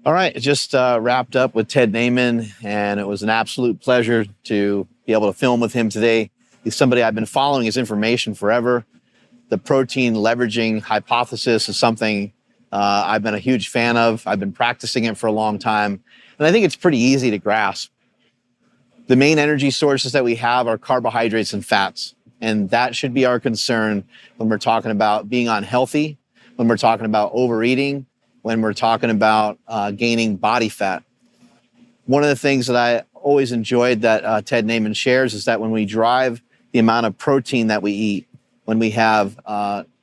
All right, just wrapped up with Ted Naiman, and it was an absolute pleasure to be able to film with him today. He's somebody I've been following his information forever. The protein leveraging hypothesis is something I've been a huge fan of. I've been practicing it for a long time, and I think it's pretty easy to grasp. The main energy sources that we have are carbohydrates and fats, and that should be our concern when we're talking about being unhealthy, when we're talking about overeating, when we're talking about gaining body fat. One of the things that I always enjoyed that Ted Naiman shares is that when we drive the amount of protein that we eat, when we have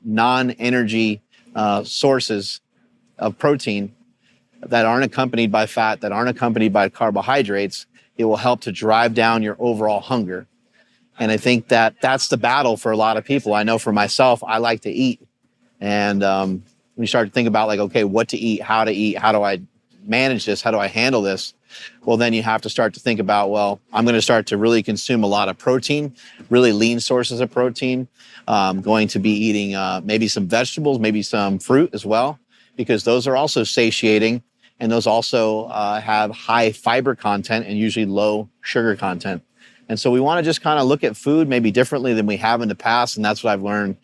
non-energy sources of protein that aren't accompanied by fat, that aren't accompanied by carbohydrates, it will help to drive down your overall hunger. And I think that that's the battle for a lot of people. I know for myself, I like to eat. And when you start to think about like, okay, what to eat, how do I manage this? How do I handle this? Well, then you have to start to think about, well, I'm going to start to really consume a lot of protein, really lean sources of protein. Going to be eating maybe some vegetables, maybe some fruit as well, because those are also satiating. And those also have high fiber content and usually low sugar content. And so we want to just kind of look at food maybe differently than we have in the past. And that's what I've learned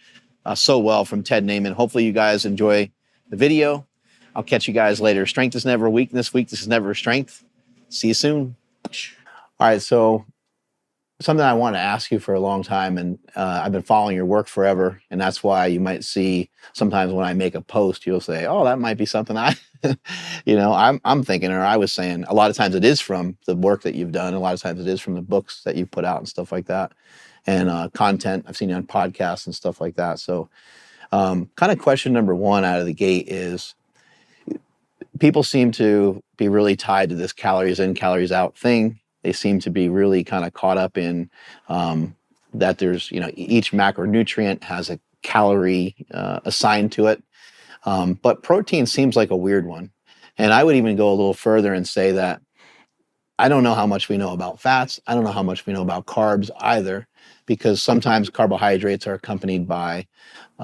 so well from Ted Naiman. Hopefully you guys enjoy the video. I'll catch you guys later. Strength is never a weakness. Weakness is never a strength. See you soon. All right, so something I wanted to ask you for a long time, and I've been following your work forever, and that's why you might see sometimes when I make a post, you'll say, oh, that might be something I'm thinking, or I was saying. A lot of times it is from the work that you've done. A lot of times it is from the books that you've put out and stuff like that, and content. I've seen you on podcasts and stuff like that. So kind of question number one out of the gate is, people seem to be really tied to this calories in, calories out thing. They seem to be really kind of caught up in that there's, each macronutrient has a calorie assigned to it. But protein seems like a weird one. And I would even go a little further and say that I don't know how much we know about fats. I don't know how much we know about carbs either, because sometimes carbohydrates are accompanied by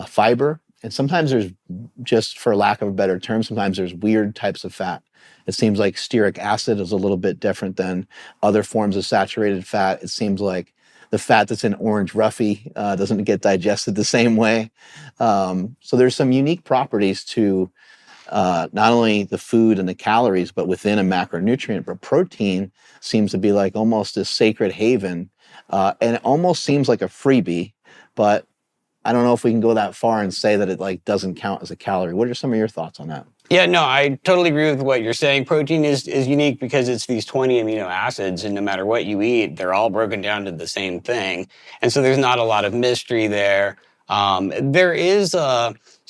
fiber. And sometimes there's, just for lack of a better term, sometimes there's weird types of fat. It seems like stearic acid is a little bit different than other forms of saturated fat. It seems like the fat that's in orange roughy doesn't get digested the same way. So there's some unique properties to not only the food and the calories, but within a macronutrient. But protein seems to be like almost a sacred haven. And it almost seems like a freebie, but I don't know if we can go that far and say that it like doesn't count as a calorie. What are some of your thoughts on that? Yeah, no, I totally agree with what you're saying. Protein is unique because it's these 20 amino acids, and no matter what you eat, they're all broken down to the same thing. And so there's not a lot of mystery there. There is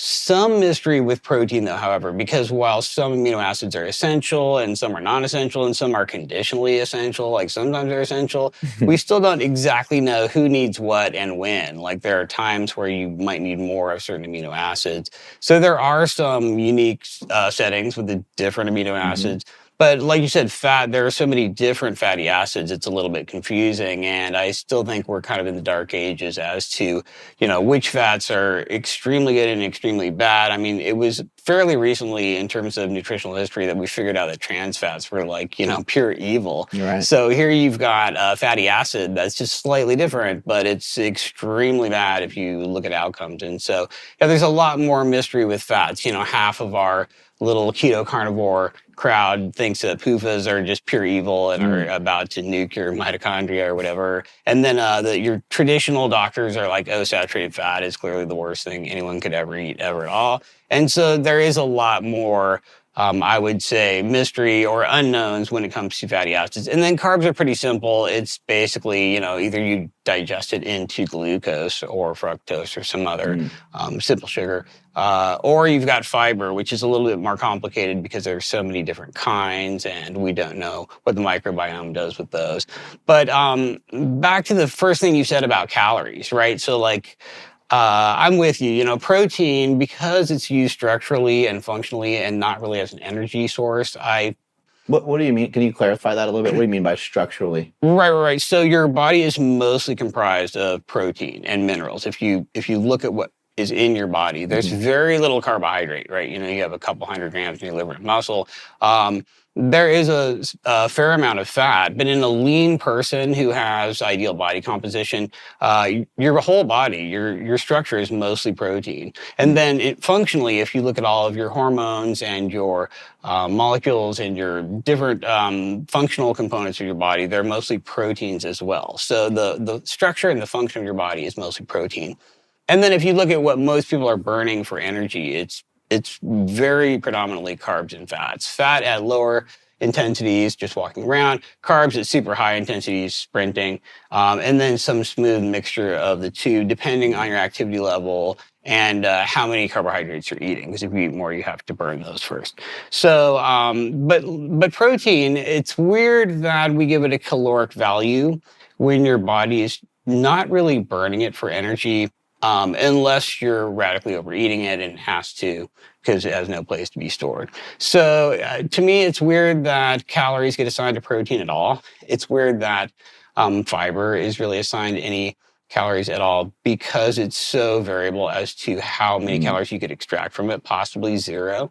some mystery with protein, though, however, because while some amino acids are essential and some are non-essential and some are conditionally essential, like sometimes they're essential, we still don't exactly know who needs what and when. Like there are times where you might need more of certain amino acids. So there are some unique settings with the different amino acids. But like you said, fat, there are so many different fatty acids, it's a little bit confusing. And I still think we're kind of in the dark ages as to, which fats are extremely good and extremely bad. I mean, it was fairly recently in terms of nutritional history that we figured out that trans fats were like, pure evil. Right. So here you've got a fatty acid that's just slightly different, but it's extremely bad if you look at outcomes. And so, yeah, there's a lot more mystery with fats. Half of our little keto carnivore crowd thinks that PUFAs are just pure evil and are about to nuke your mitochondria or whatever. And then your traditional doctors are like, oh, saturated fat is clearly the worst thing anyone could ever eat ever at all. And so there is a lot more, I would say, mystery or unknowns when it comes to fatty acids. And then carbs are pretty simple. It's basically, either you digest it into glucose or fructose or some other simple sugar. Or you've got fiber, which is a little bit more complicated because there's so many different kinds and we don't know what the microbiome does with those. But back to the first thing you said about calories, right? So I'm with you. Protein, because it's used structurally and functionally and not really as an energy source, What do you mean? Can you clarify that a little bit? What do you mean by structurally? Right. So your body is mostly comprised of protein and minerals. If you look at what is in your body. There's very little carbohydrate, right? You have a couple hundred grams in your liver and muscle. There is a fair amount of fat, but in a lean person who has ideal body composition, your whole body, your structure is mostly protein. And then functionally, if you look at all of your hormones and your molecules and your different functional components of your body, they're mostly proteins as well. So the structure and the function of your body is mostly protein. And then if you look at what most people are burning for energy, it's very predominantly carbs and fats. Fat at lower intensities, just walking around. Carbs at super high intensities, sprinting. And then some smooth mixture of the two, depending on your activity level and how many carbohydrates you're eating. Because if you eat more, you have to burn those first. So, but protein, it's weird that we give it a caloric value when your body is not really burning it for energy. Unless you're radically overeating it and has to, because it has no place to be stored. So to me, it's weird that calories get assigned to protein at all. It's weird that fiber is really assigned any calories at all because it's so variable as to how many calories you could extract from it, possibly zero.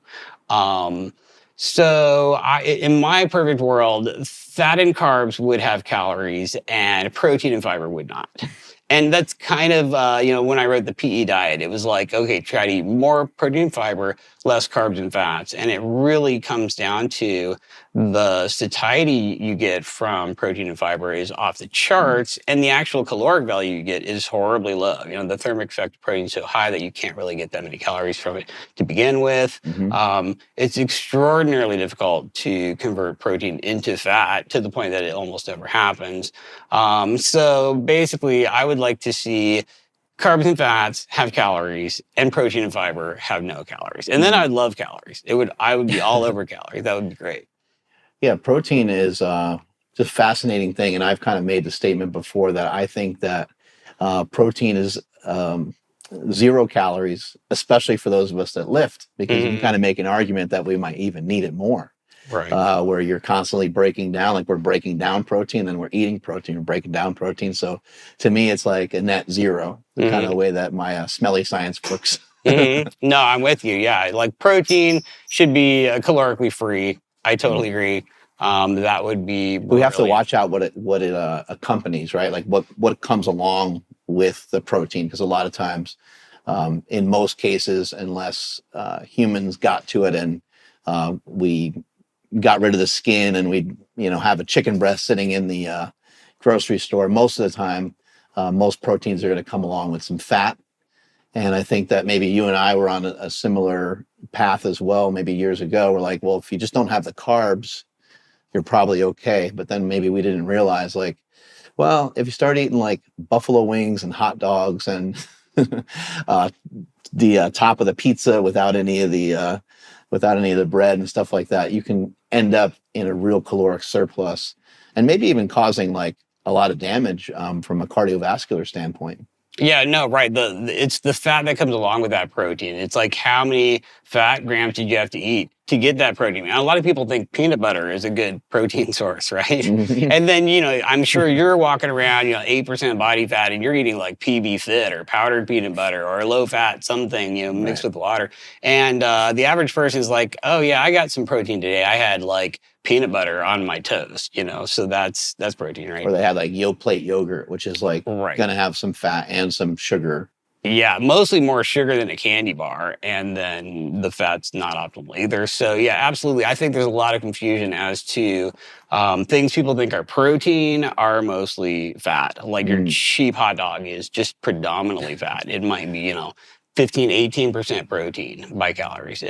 So in my perfect world, fat and carbs would have calories and protein and fiber would not. And that's kind of, when I wrote the PE diet, it was like, okay, try to eat more protein and fiber, less carbs and fats. And it really comes down to the satiety you get from protein and fiber is off the charts, and the actual caloric value you get is horribly low. The thermic effect of protein is so high that you can't really get that many calories from it to begin with. It's extraordinarily difficult to convert protein into fat to the point that it almost never happens. So basically, I would like to see carbs and fats have calories and protein and fiber have no calories. And then I'd love calories. I would be all over calories. That would be great. Yeah, protein is just a fascinating thing. And I've kind of made the statement before that I think that protein is 0 calories, especially for those of us that lift, because you can kind of make an argument that we might even need it more. Right. Where you're constantly breaking down, like we're breaking down protein, then we're eating protein, we're breaking down protein. So to me, it's like a net zero, kind of the way that my smelly science works. No, I'm with you. Yeah, like protein should be calorically free. I totally agree. That would be. We have to watch out what it accompanies, right? Like what comes along with the protein, because a lot of times, in most cases, unless humans got to it and we got rid of the skin and we have a chicken breast sitting in the grocery store, most of the time most proteins are going to come along with some fat. And I think that maybe you and I were on a similar path as well, maybe years ago. We're like, well, if you just don't have the carbs, you're probably okay. But then maybe we didn't realize, like, well, if you start eating like buffalo wings and hot dogs and the top of the pizza without any of the bread and stuff like that, you can end up in a real caloric surplus and maybe even causing like a lot of damage from a cardiovascular standpoint. Yeah, no, right. It's the fat that comes along with that protein. It's like how many fat grams did you have to eat to get that protein? And a lot of people think peanut butter is a good protein source, right? And then, I'm sure you're walking around, 8% body fat and you're eating like PB Fit or powdered peanut butter or low fat something, mixed with water. And the average person is like, oh yeah, I got some protein today. I had like peanut butter on my toast, so that's protein, right? Or they had like Yoplait yogurt, which is like going to have some fat and some sugar. Yeah, mostly more sugar than a candy bar, and then the fat's not optimal either. So yeah, absolutely. I think there's a lot of confusion as to things people think are protein are mostly fat. Like your cheap hot dog is just predominantly fat. It might be, 15, 18% protein by calories.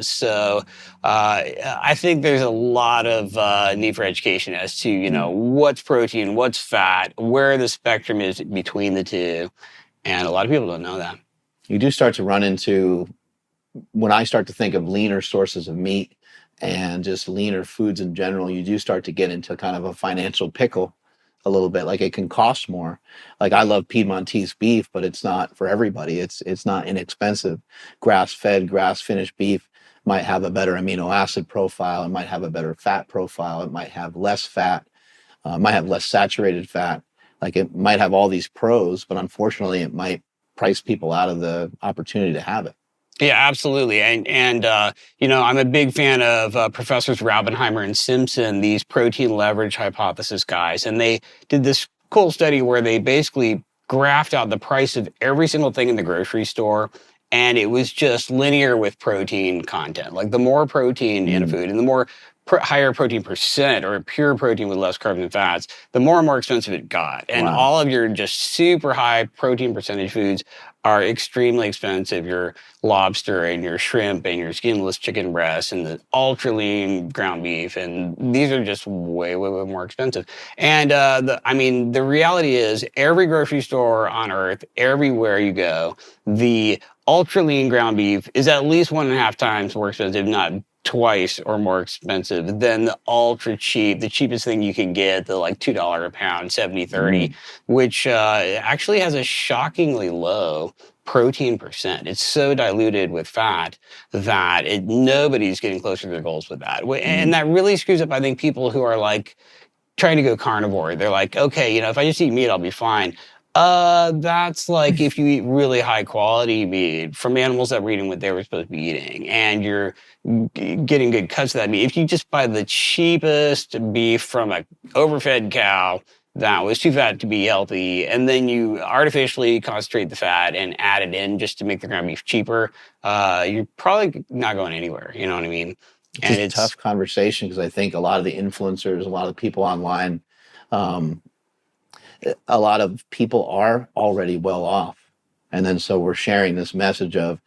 So I think there's a lot of need for education as to, what's protein, what's fat, where the spectrum is between the two. And a lot of people don't know that. You do start to run into, when I start to think of leaner sources of meat and just leaner foods in general, you do start to get into kind of a financial pickle a little bit. Like it can cost more. Like I love Piedmontese beef, but it's not for everybody. It's not inexpensive. Grass-fed, grass-finished beef might have a better amino acid profile. It might have a better fat profile. It might have less fat. Might have less saturated fat. Like it might have all these pros, but unfortunately it might price people out of the opportunity to have it. Yeah, absolutely. And I'm a big fan of Professors Raubenheimer and Simpson, these protein leverage hypothesis guys. And they did this cool study where they basically graphed out the price of every single thing in the grocery store. And it was just linear with protein content. Like the more protein in a food and the more higher protein percent or pure protein with less carbs and fats, the more and more expensive it got. And all of your just super high protein percentage foods are extremely expensive. Your lobster and your shrimp and your skinless chicken breasts and the ultra lean ground beef. And these are just way, way, way more expensive. And the reality is every grocery store on earth, everywhere you go, the ultra lean ground beef is at least 1.5 times more expensive, if not twice or more expensive than the ultra cheap, the cheapest thing you can get, the like $2 a pound, 70-30, which actually has a shockingly low protein percent. It's so diluted with fat that nobody's getting closer to their goals with that. And that really screws up, I think, people who are like trying to go carnivore. They're like, okay, if I just eat meat, I'll be fine. That's like if you eat really high quality meat from animals that were eating what they were supposed to be eating, and you're getting good cuts of that meat. If you just buy the cheapest beef from a overfed cow that was too fat to be healthy, and then you artificially concentrate the fat and add it in just to make the ground beef cheaper, you're probably not going anywhere. You know what I mean? And it's a tough conversation because I think a lot of the influencers, a lot of people online, a lot of people are already well off. And then so we're sharing this message of,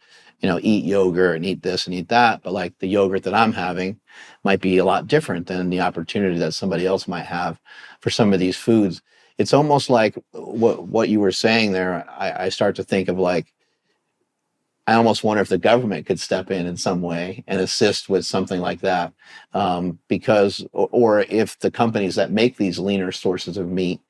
eat yogurt and eat this and eat that. But like the yogurt that I'm having might be a lot different than the opportunity that somebody else might have for some of these foods. It's almost like what you were saying there. I start to think of like, I almost wonder if the government could step in some way and assist with something like that. Because if the companies that make these leaner sources of meat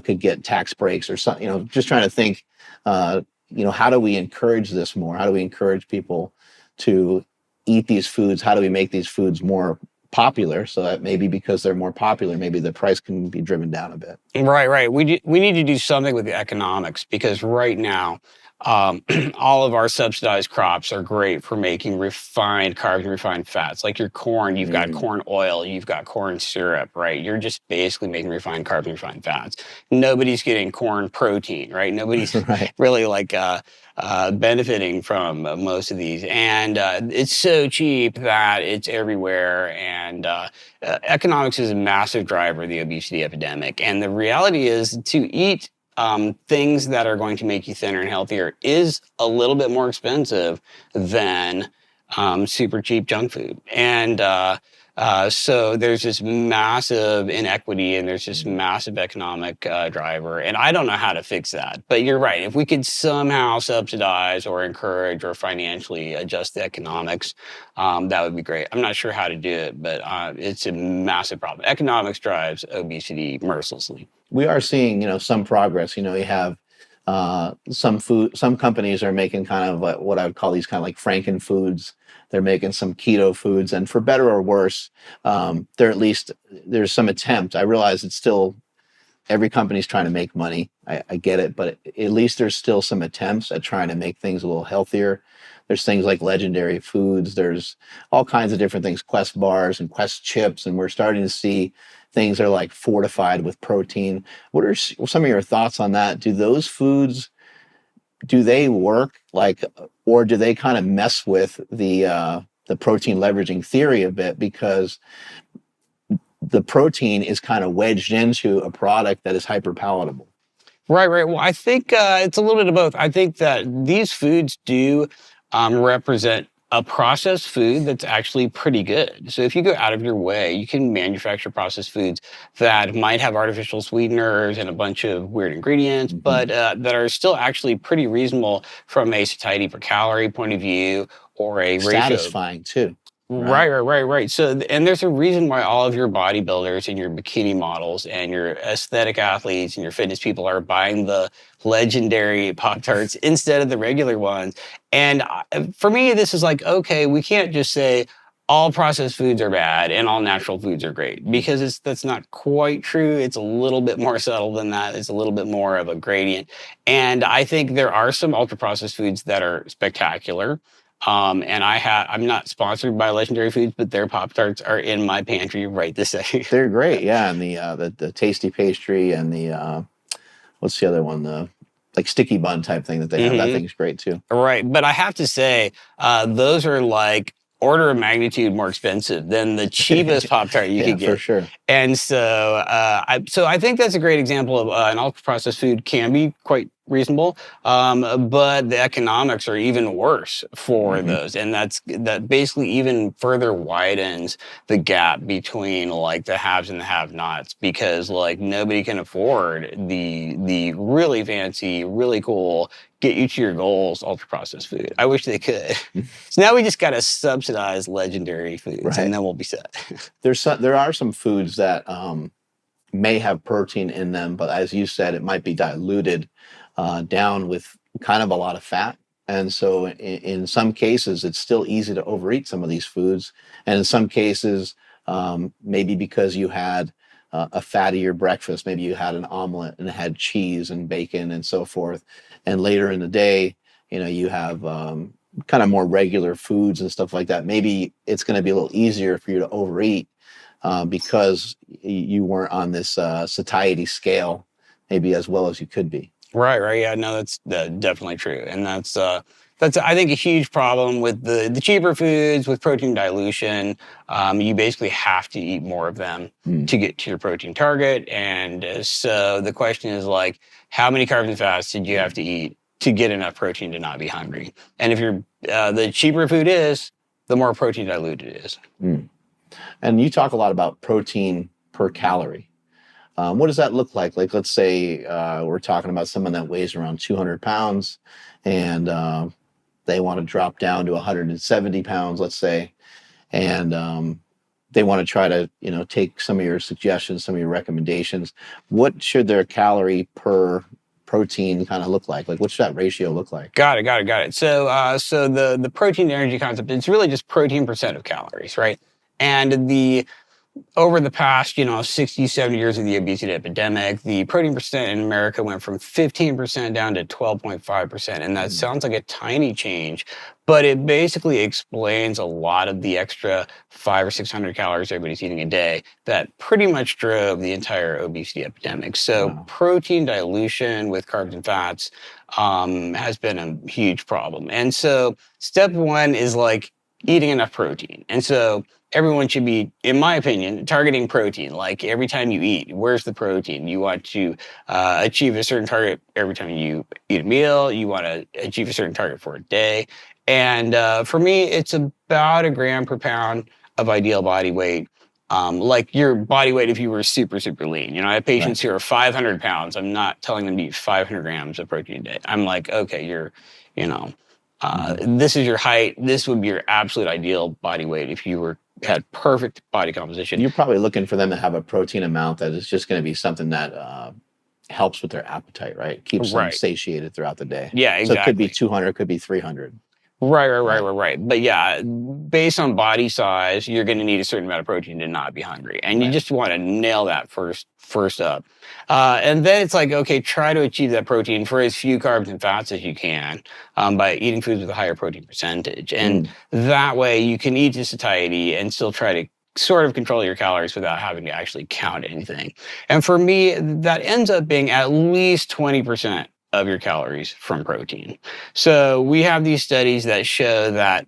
could get tax breaks or something, just trying to think, how do we encourage this more? How do we encourage people to eat these foods? How do we make these foods more popular so that maybe because they're more popular, maybe the price can be driven down a bit? Right. We need to do something with the economics because right now, all of our subsidized crops are great for making refined carbs and refined fats. Like your corn, you've got corn oil, you've got corn syrup, right? You're just basically making refined carbs and refined fats. Nobody's getting corn protein, right? Nobody's really like benefiting from most of these. And it's so cheap that it's everywhere. And economics is a massive driver of the obesity epidemic. And the reality is to eat things that are going to make you thinner and healthier is a little bit more expensive than super cheap junk food. And so there's this massive inequity and there's this massive economic driver. And I don't know how to fix that. But you're right. If we could somehow subsidize or encourage or financially adjust the economics, that would be great. I'm not sure how to do it, but it's a massive problem. Economics drives obesity mercilessly. We are seeing, some progress. You have some companies are making kind of what I would call these kind of like Franken foods. They're making some keto foods, and for better or worse, there's some attempt. I realize it's still every company's trying to make money. I get it, but at least there's still some attempts at trying to make things a little healthier. There's things like Legendary Foods. There's all kinds of different things, Quest bars and Quest chips, and we're starting to see things that are like fortified with protein. What are some of your thoughts on that? Do those foods, do they work or do they kind of mess with the protein leveraging theory a bit because the protein is kind of wedged into a product that is hyper palatable? Right. Well, I think it's a little bit of both. I think that these foods do represent a processed food that's actually pretty good. So if you go out of your way, you can manufacture processed foods that might have artificial sweeteners and a bunch of weird ingredients, but that are still actually pretty reasonable from a satiety per calorie point of view or a satisfying too. Right. So, and there's a reason why all of your bodybuilders and your bikini models and your aesthetic athletes and your fitness people are buying the Legendary Pop-Tarts instead of the regular ones. And for me, this is like, okay, we can't just say, all processed foods are bad and all natural foods are great, because that's not quite true. It's a little bit more subtle than that. It's a little bit more of a gradient. And I think there are some ultra processed foods that are spectacular. And I'm not sponsored by Legendary Foods, but their Pop-Tarts are in my pantry right this second. They're great, yeah. And the tasty pastry and the what's the other one? The like sticky bun type thing that they have. That thing's great too. Right. But I have to say, those are like order of magnitude more expensive than the cheapest Pop-Tart you could get. For sure. And so, I think that's a great example of an ultra-processed food can be quite reasonable, but the economics are even worse for those, and that basically even further widens the gap between like the haves and the have-nots, because like nobody can afford the really fancy, really cool, get you to your goals ultra-processed food. I wish they could. So now we just got to subsidize Legendary Foods, and then we'll be set. There are some foods that may have protein in them, but as you said, it might be diluted down with kind of a lot of fat. And so in some cases, it's still easy to overeat some of these foods. And in some cases, maybe because you had a fattier breakfast, maybe you had an omelet and it had cheese and bacon and so forth. And later in the day, you have kind of more regular foods and stuff like that. Maybe it's going to be a little easier for you to overeat because you weren't on this satiety scale maybe as well as you could be. Right. Yeah, no, that's definitely true. And that's I think a huge problem with the cheaper foods with protein dilution. You basically have to eat more of them to get to your protein target. And so the question is like, how many carbs and fats did you have to eat to get enough protein to not be hungry? And if you're the cheaper food is, the more protein diluted it is. And you talk a lot about protein per calorie. What does that look like? Like, let's say we're talking about someone that weighs around 200 pounds and they want to drop down to 170 pounds, let's say, and they want to try to, take some of your suggestions, some of your recommendations. What should their calorie per protein kind of look like? Like, what should that ratio look like? Got it. So the protein energy concept, it's really just protein percent of calories, right? And over the past, 60, 70 years of the obesity epidemic, the protein percent in America went from 15% down to 12.5%. And that sounds like a tiny change, but it basically explains a lot of the extra 500 or 600 calories everybody's eating a day that pretty much drove the entire obesity epidemic. So protein dilution with carbs and fats has been a huge problem. And so step one is like eating enough protein. And so everyone should be, in my opinion, targeting protein. Like every time you eat, where's the protein? You want to achieve a certain target every time you eat a meal. You want to achieve a certain target for a day. And for me, it's about 1 gram per pound of ideal body weight. Like your body weight if you were super, super lean. I have patients who are 500 pounds. I'm not telling them to eat 500 grams of protein a day. I'm like, okay, this is your height. This would be your absolute ideal body weight if you had perfect body composition. You're probably looking for them to have a protein amount that is just going to be something that helps with their appetite, right? Keeps them satiated throughout the day. Yeah, exactly. So it could be 200, it could be 300. Right. But yeah, based on body size, you're going to need a certain amount of protein to not be hungry. And you just want to nail that first up. And then it's like, okay, try to achieve that protein for as few carbs and fats as you can by eating foods with a higher protein percentage. And that way you can eat to satiety and still try to sort of control your calories without having to actually count anything. And for me, that ends up being at least 20% of your calories from protein. So we have these studies that show that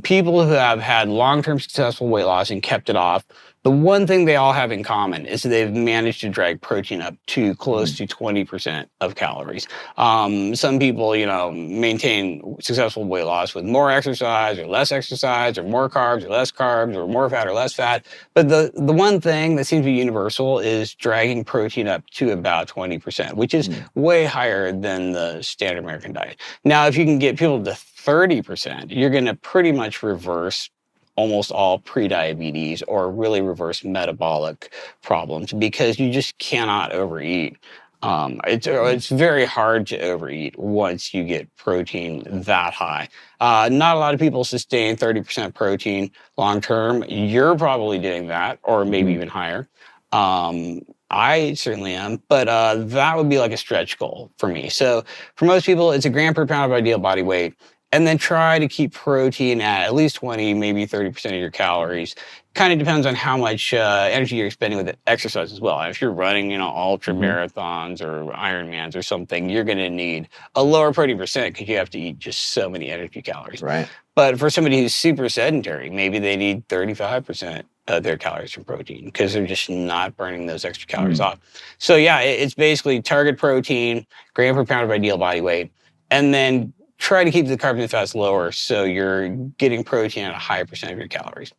people who have had long-term successful weight loss and kept it off, the one thing they all have in common is that they've managed to drag protein up to close to 20% of calories. Some people, maintain successful weight loss with more exercise or more carbs or less carbs or more fat or less fat. But the one thing that seems to be universal is dragging protein up to about 20%, which is way higher than the standard American diet. Now, if you can get people to 30%, you're going to pretty much reverse almost all prediabetes or really reverse metabolic problems because you just cannot overeat It's very hard to overeat once you get protein that high. Not a lot of people sustain 30% protein long term. You're probably doing that, or maybe even higher. I certainly am, but that would be like a stretch goal for me. So for most people, it's a gram per pound of ideal body weight. And then try to keep protein at least 20, maybe 30% of your calories. Kind of depends on how much energy you're expending with exercise as well. If you're running, ultra marathons or Ironmans or something, you're going to need a lower protein percent because you have to eat just so many energy calories. Right. But for somebody who's super sedentary, maybe they need 35% of their calories from protein because they're just not burning those extra calories off. So yeah, it's basically target protein, gram per pound of ideal body weight, and then try to keep the carbs and fats lower so you're getting protein at a higher percent of your calories.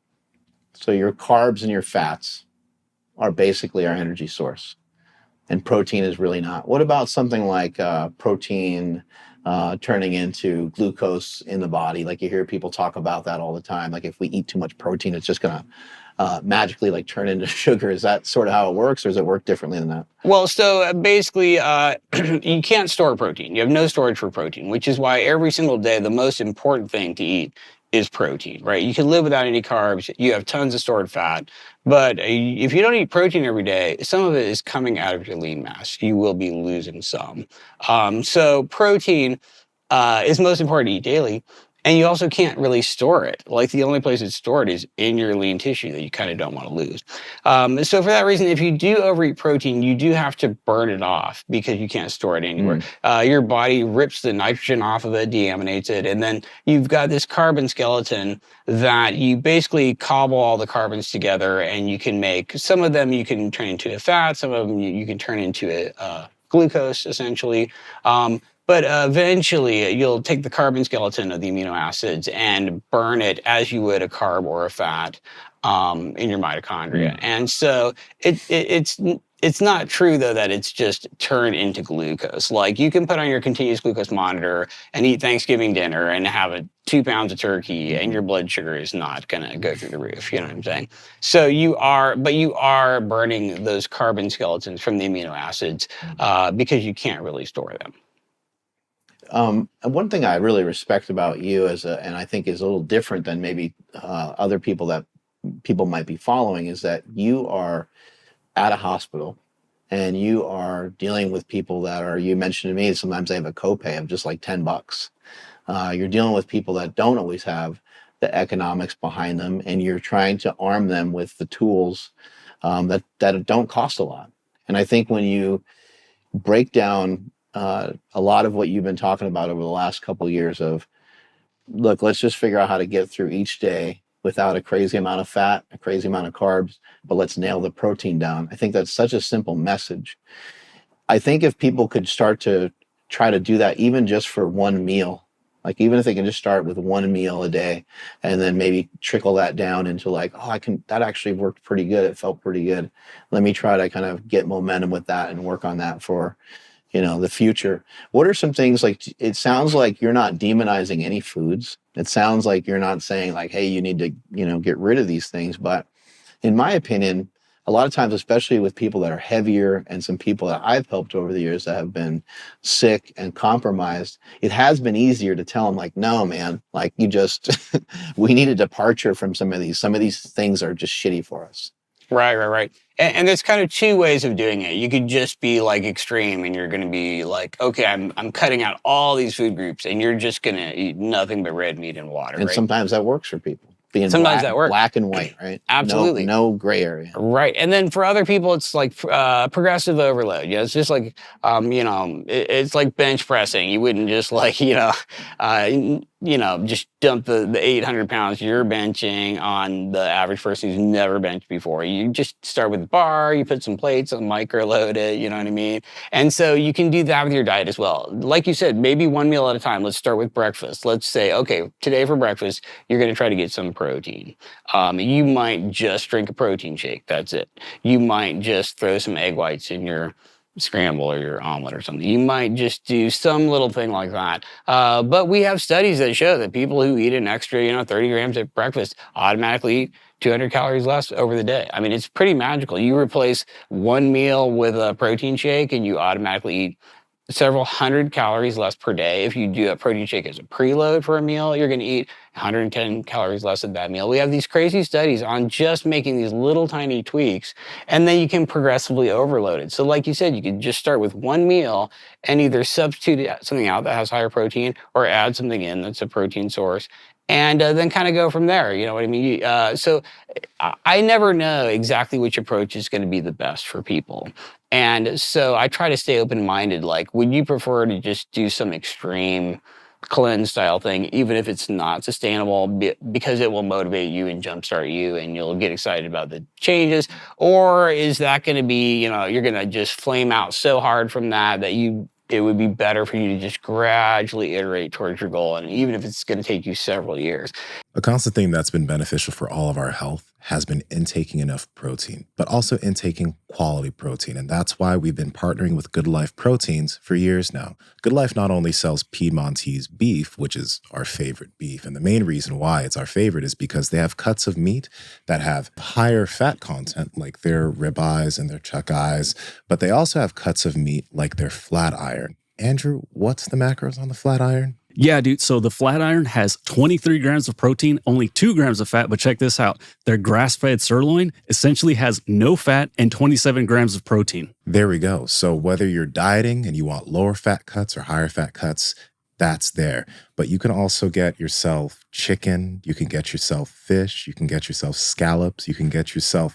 So your carbs and your fats are basically our energy source, and protein is really not. What about something like protein turning into glucose in the body? Like you hear people talk about that all the time. Like if we eat too much protein, it's just going to magically like turn into sugar. Is that sort of how it works, or does it work differently than that? Well, so basically, you can't store protein. You have no storage for protein, which is why every single day the most important thing to eat is protein, right? You can live without any carbs. You have tons of stored fat. But if you don't eat protein every day, some of it is coming out of your lean mass. You will be losing some. So protein is most important to eat daily. And you also can't really store it. Like the only place it's stored is in your lean tissue that you kind of don't want to lose. So for that reason, if you do overeat protein, you do have to burn it off because you can't store it anywhere. Your body rips the nitrogen off of it, deaminates it, and then you've got this carbon skeleton that you basically cobble all the carbons together, and you can make some of them you can turn into a fat, some of them you can turn into a glucose essentially. But eventually, you'll take the carbon skeleton of the amino acids and burn it as you would a carb or a fat in your mitochondria. And so it's not true, though, that it's just turned into glucose. Like you can put on your continuous glucose monitor and eat Thanksgiving dinner and have 2 pounds of turkey, and your blood sugar is not going to go through the roof. You know what I'm saying? So you are burning those carbon skeletons from the amino acids because you can't really store them. And one thing I really respect about you and I think is a little different than maybe other people that people might be following, is that you are at a hospital and you are dealing with people that are, you mentioned to me, sometimes they have a copay of just like $10. You're dealing with people that don't always have the economics behind them, and you're trying to arm them with the tools that don't cost a lot. And I think when you break down a lot of what you've been talking about over the last couple of years of, look, let's just figure out how to get through each day without a crazy amount of fat, a crazy amount of carbs, but let's nail the protein down. I think that's such a simple message. I think if people could start to try to do that, even just for one meal, like even if they can just start with one meal a day and then maybe trickle that down into like, that actually worked pretty good. It felt pretty good. Let me try to kind of get momentum with that and work on that for the future. What are some things, like, it sounds like you're not demonizing any foods. It sounds like you're not saying like, hey, you need to, get rid of these things. But in my opinion, a lot of times, especially with people that are heavier and some people that I've helped over the years that have been sick and compromised, it has been easier to tell them like, no, man, like you just, we need a departure from some of these. Some of these things are just shitty for us. Right. And there's kind of two ways of doing it. You could just be like extreme and you're going to be like, okay, I'm cutting out all these food groups and you're just going to eat nothing but red meat and water. And right? Sometimes that works for people. Sometimes that works. Black and white, right? Absolutely. No gray area. Right. And then for other people, it's like progressive overload. It's just like, it's like bench pressing. You wouldn't just like, just dump the 800 pounds you're benching on the average person who's never benched before. You just start with the bar, you put some plates and micro load it, you know what I mean? And so you can do that with your diet as well. Like you said, maybe one meal at a time. Let's start with breakfast. Let's say, okay, today for breakfast, you're going to try to get some protein. You might just drink a protein shake. That's it. You might just throw some egg whites in your scramble or your omelet or something. You might just do some little thing like that. But we have studies that show that people who eat an extra, 30 grams at breakfast automatically eat 200 calories less over the day. I mean, it's pretty magical. You replace one meal with a protein shake and you automatically eat several hundred calories less per day. If you do a protein shake as a preload for a meal, you're going to eat 110 calories less of that meal. We have these crazy studies on just making these little tiny tweaks, and then you can progressively overload it. So like you said, you could just start with one meal and either substitute something out that has higher protein or add something in that's a protein source. And then kind of go from there. You know what I mean? So I never know exactly which approach is going to be the best for people. And so I try to stay open-minded. Like, would you prefer to just do some extreme cleanse style thing, even if it's not sustainable, because it will motivate you and jumpstart you and you'll get excited about the changes? Or is that going to be, you're going to just flame out so hard from that it would be better for you to just gradually iterate towards your goal, and even if it's going to take you several years. A constant thing that's been beneficial for all of our health has been intaking enough protein, but also intaking quality protein. And that's why we've been partnering with Good Life Proteins for years now. Good Life not only sells Piedmontese beef, which is our favorite beef, and the main reason why it's our favorite is because they have cuts of meat that have higher fat content, like their ribeyes and their chuck eyes, but they also have cuts of meat like their flat iron. Andrew, what's the macros on the flat iron? Yeah, dude. So the flat iron has 23 grams of protein, only 2 grams of fat. But check this out. Their grass-fed sirloin essentially has no fat and 27 grams of protein. There we go. So whether you're dieting and you want lower fat cuts or higher fat cuts, that's there. But you can also get yourself chicken. You can get yourself fish. You can get yourself scallops. You can get yourself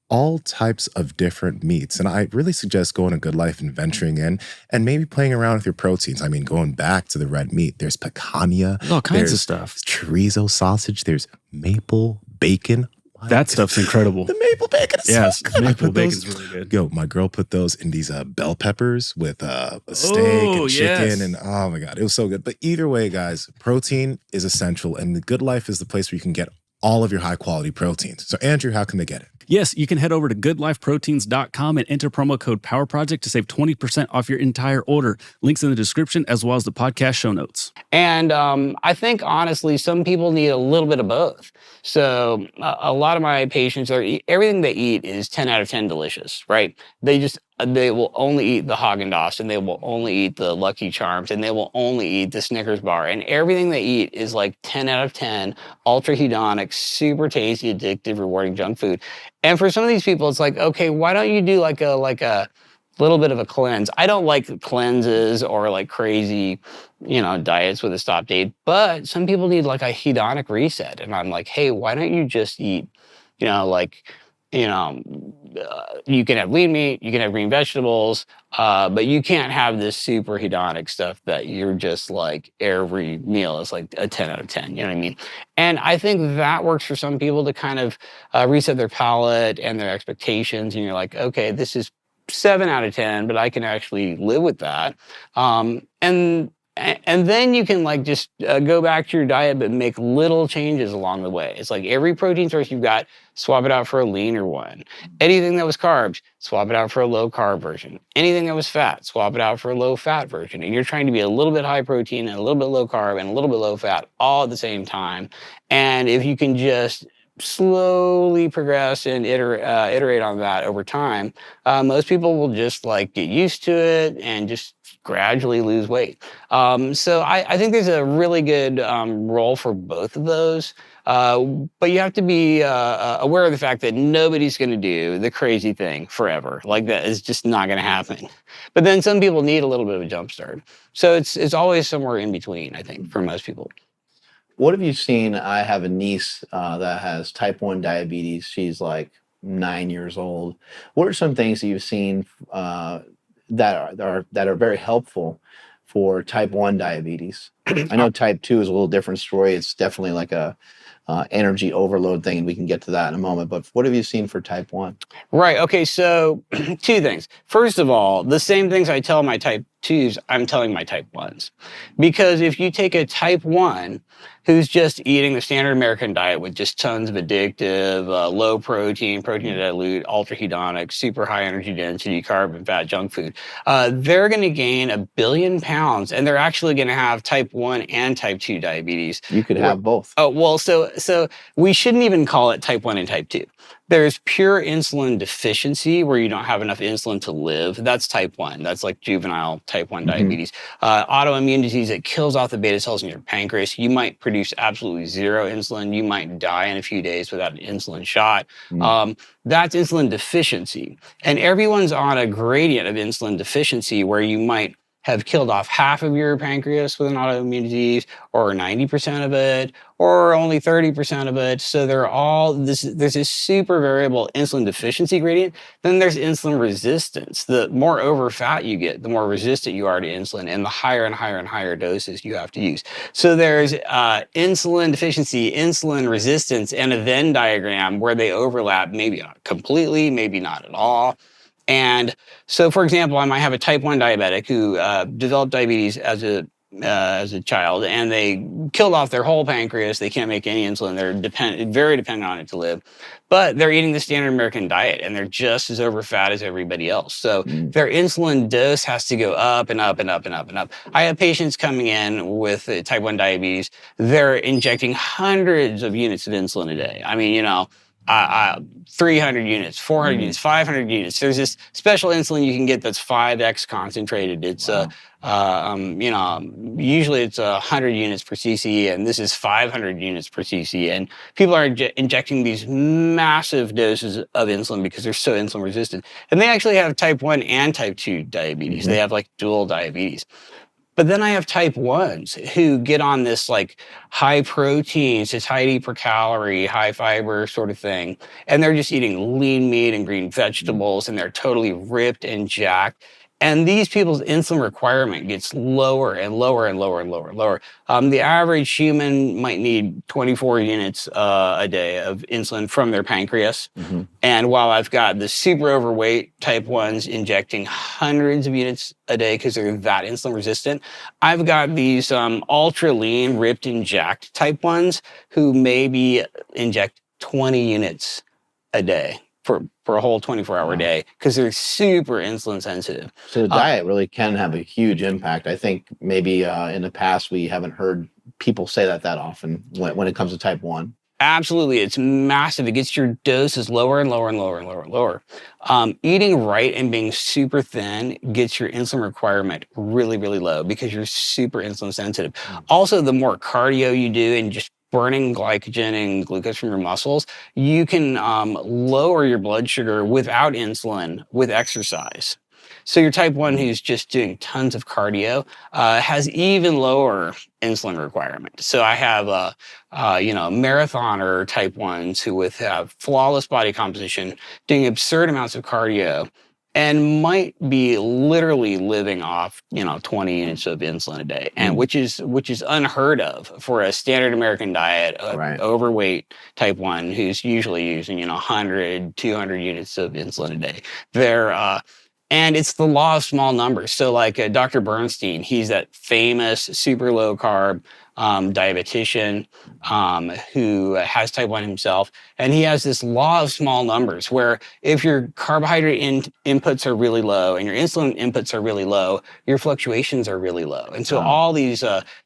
all types of different meats. And I really suggest going to Good Life and venturing in and maybe playing around with your proteins. I mean, going back to the red meat, there's picanha. All kinds of stuff. Chorizo sausage. There's maple bacon. That stuff's incredible. The maple bacon is so good. Maple bacon's really good. Yo, my girl put those in these bell peppers with a steak and chicken. Yes. And oh my God, it was so good. But either way, guys, protein is essential. And the Good Life is the place where you can get all of your high quality proteins. So Andrew, how can they get it? Yes, you can head over to goodlifeproteins.com and enter promo code POWERPROJECT to save 20% off your entire order. Links in the description as well as the podcast show notes. And I think, honestly, some people need a little bit of both. So a lot of my patients, everything they eat is 10 out of 10 delicious, right? They will only eat the Haagen-Dazs, and they will only eat the Lucky Charms, and they will only eat the Snickers bar. And everything they eat is like 10 out of 10, ultra hedonic, super tasty, addictive, rewarding junk food. And for some of these people, it's like, okay, why don't you do like a little bit of a cleanse? I don't like cleanses or like crazy, diets with a stop date, but some people need like a hedonic reset. And I'm like, hey, why don't you just eat, you can have lean meat, you can have green vegetables, but you can't have this super hedonic stuff that you're just like every meal is like a 10 out of 10, you know what I mean? And I think that works for some people to kind of reset their palate and their expectations. And you're like, okay, this is 7 out of 10, but I can actually live with that. And then you can like just go back to your diet, but make little changes along the way. It's like every protein source you've got, swap it out for a leaner one. Anything that was carbs, swap it out for a low carb version. Anything that was fat, swap it out for a low fat version. And you're trying to be a little bit high protein and a little bit low carb and a little bit low fat all at the same time. And if you can just slowly progress and iterate on that over time, most people will just like get used to it and just gradually lose weight. So I think there's a really good role for both of those. But you have to be aware of the fact that nobody's going to do the crazy thing forever. Like that is just not going to happen. But then some people need a little bit of a jump start. So it's always somewhere in between, I think, for most people. What have you seen? I have a niece that has type 1 diabetes. She's like 9 years old. What are some things that you've seen that are very helpful for type 1 diabetes? I know type 2 is a little different story. It's definitely like a energy overload thing, and we can get to that in a moment. But what have you seen for type 1? Right. Okay. So 2 things. First of all, the same things I tell my type 2s, I'm telling my type 1s. Because if you take a type 1 who's just eating the standard American diet with just tons of addictive, low protein, protein dilute, ultra hedonic, super high energy density, carb and fat junk food, they're going to gain 1 billion pounds, and they're actually going to have type 1 and type 2 diabetes. You could have both. Oh, well, so we shouldn't even call it type 1 and type 2. There's pure insulin deficiency where you don't have enough insulin to live. That's type 1. That's like juvenile type 1 diabetes. Autoimmune disease that kills off the beta cells in your pancreas. You might produce absolutely zero insulin. You might die in a few days without an insulin shot. That's insulin deficiency. And everyone's on a gradient of insulin deficiency where you might have killed off half of your pancreas with an autoimmune disease, or 90% of it, or only 30% of it. So there's this super variable insulin deficiency gradient. Then there's insulin resistance. The more over fat you get, the more resistant you are to insulin, and the higher and higher and higher doses you have to use. So there's insulin deficiency, insulin resistance, and a Venn diagram where they overlap, maybe completely, maybe not at all. And so, for example, I might have a type 1 diabetic who developed diabetes as a child, and they killed off their whole pancreas. They can't make any insulin. They're very dependent on it to live. But they're eating the standard American diet, and they're just as overfat as everybody else. So their insulin dose has to go up and up and up and up and up. I have patients coming in with type 1 diabetes. They're injecting hundreds of units of insulin a day. I mean, 300 units, 400 units, 500 units. There's this special insulin you can get that's 5x concentrated. It's usually it's 100 units per cc, and this is 500 units per cc. And people are injecting these massive doses of insulin because they're so insulin resistant. And they actually have type 1 and type 2 diabetes. They have like dual diabetes. But then I have type 1s who get on this like high protein, satiety per calorie, high fiber sort of thing. And they're just eating lean meat and green vegetables, and they're totally ripped and jacked. And these people's insulin requirement gets lower and lower and lower and lower and lower. The average human might need 24 units a day of insulin from their pancreas. And while I've got the super overweight type 1s injecting hundreds of units a day because they're that insulin resistant, I've got these ultra lean, ripped and jacked type 1s who maybe inject 20 units a day for a whole 24-hour day because they're super insulin sensitive. So the diet really can have a huge impact. I think maybe in the past we haven't heard people say that often when it comes to type 1. Absolutely. It's massive. It gets your doses lower and lower and lower and lower and lower. Eating right and being super thin gets your insulin requirement really, really low because you're super insulin sensitive. Also, the more cardio you do and just burning glycogen and glucose from your muscles, you can lower your blood sugar without insulin with exercise. So your type 1 who's just doing tons of cardio has even lower insulin requirement. So I have marathoner type 1s who have flawless body composition, doing absurd amounts of cardio, and might be literally living off 20 units of insulin a day, and which is unheard of for a standard American diet, overweight type 1 who's usually using 100, 200 units of insulin a day. And it's the law of small numbers. So like Dr. Bernstein, he's that famous super low carb dietitian who has type 1 himself. And he has this law of small numbers where if your carbohydrate inputs are really low and your insulin inputs are really low, your fluctuations are really low. And so all these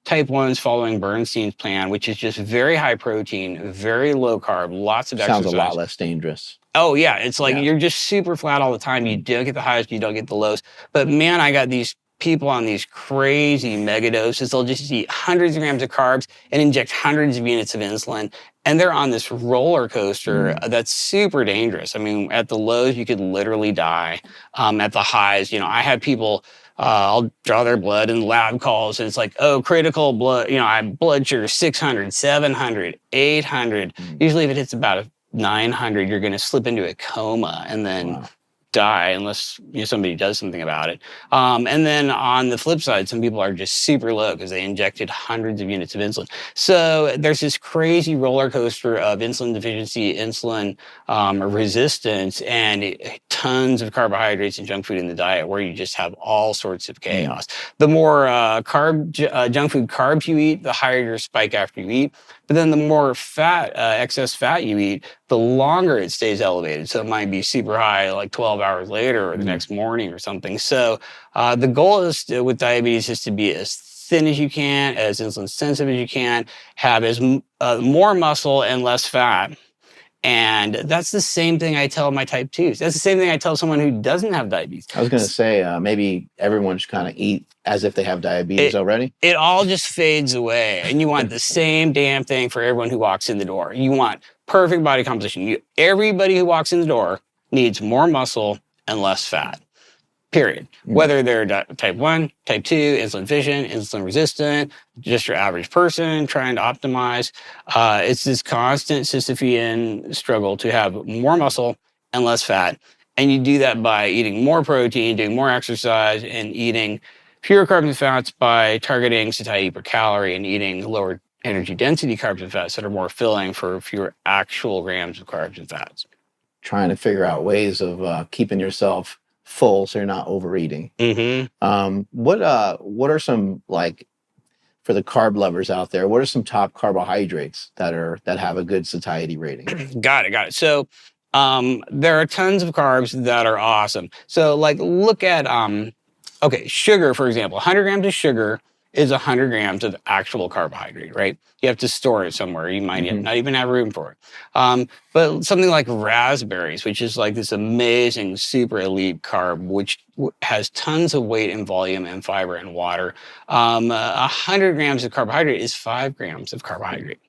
type 1s following Bernstein's plan, which is just very high protein, very low carb, lots of exercise. Sounds a lot less dangerous. Oh, yeah. It's like you're just super flat all the time. You don't get the highs, you don't get the lows. But man, I got these people on these crazy mega doses. They'll just eat hundreds of grams of carbs and inject hundreds of units of insulin. And they're on this roller coaster that's super dangerous. I mean, at the lows, you could literally die. At the highs, I had people, I'll draw their blood in lab calls, and it's like, oh, critical blood, I have blood sugar 600, 700, 800. Usually if it hits about 900, you're going to slip into a coma and then die unless somebody does something about it. And then on the flip side, some people are just super low because they injected hundreds of units of insulin. So there's this crazy roller coaster of insulin deficiency, insulin resistance, and tons of carbohydrates and junk food in the diet where you just have all sorts of chaos. The more junk food carbs you eat, the higher your spike after you eat. But then the more excess fat you eat, the longer it stays elevated. So it might be super high like 12 hours later or the next morning or something. So the goal is with diabetes is to be as thin as you can, as insulin sensitive as you can, have as more muscle and less fat. And that's the same thing I tell my type 2s. That's the same thing I tell someone who doesn't have diabetes. I was going to say, maybe everyone should kind of eat as if they have diabetes already. It all just fades away. And you want the same damn thing for everyone who walks in the door. You want perfect body composition. Everybody who walks in the door needs more muscle and less fat. Period. Whether they're type 1, type 2, insulin deficient, insulin resistant, just your average person trying to optimize. It's this constant Sisyphean struggle to have more muscle and less fat. And you do that by eating more protein, doing more exercise, and eating fewer carbs and fats by targeting satiety per calorie and eating lower energy density carbs and fats that are more filling for fewer actual grams of carbs and fats. Trying to figure out ways of keeping yourself full so you're not overeating. What are some, like, for the carb lovers out there, what are some top carbohydrates that have a good satiety rating? Got it. So there are tons of carbs that are awesome. So like look at sugar, for example. 100 grams of sugar is 100 grams of actual carbohydrate, right? You have to store it somewhere. You might not even have room for it. But something like raspberries, which is like this amazing super elite carb, which has tons of weight and volume and fiber and water. 100 grams of carbohydrate is 5 grams of carbohydrate.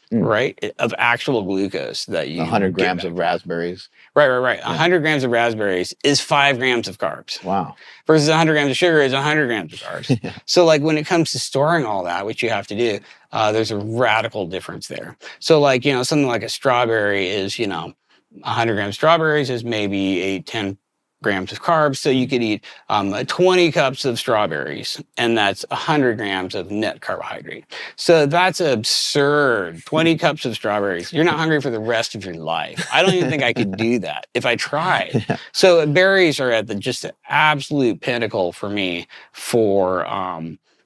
Right? Of actual glucose that you 100 grams of raspberries. Right. 100 grams of raspberries is 5 grams of carbs. Wow. Versus 100 grams of sugar is 100 grams of carbs. So like when it comes to storing all that, which you have to do, there's a radical difference there. So like, something like a strawberry is, 100 grams of strawberries is maybe 10 grams of carbs. So you could eat 20 cups of strawberries, and that's 100 grams of net carbohydrate. So that's absurd. 20 cups of strawberries. You're not hungry for the rest of your life. I don't even think I could do that if I tried. So berries are at the absolute pinnacle for me for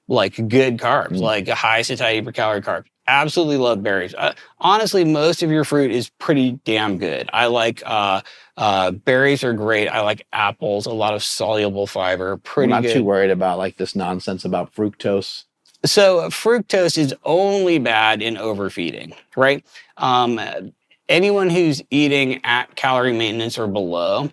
like good carbs, like a high satiety per calorie carb. Absolutely love berries. Honestly, most of your fruit is pretty damn good. I like berries are great. I like apples, a lot of soluble fiber, pretty I'm good. not too worried about like this nonsense about fructose. So fructose is only bad in overfeeding, right? Anyone who's eating at calorie maintenance or below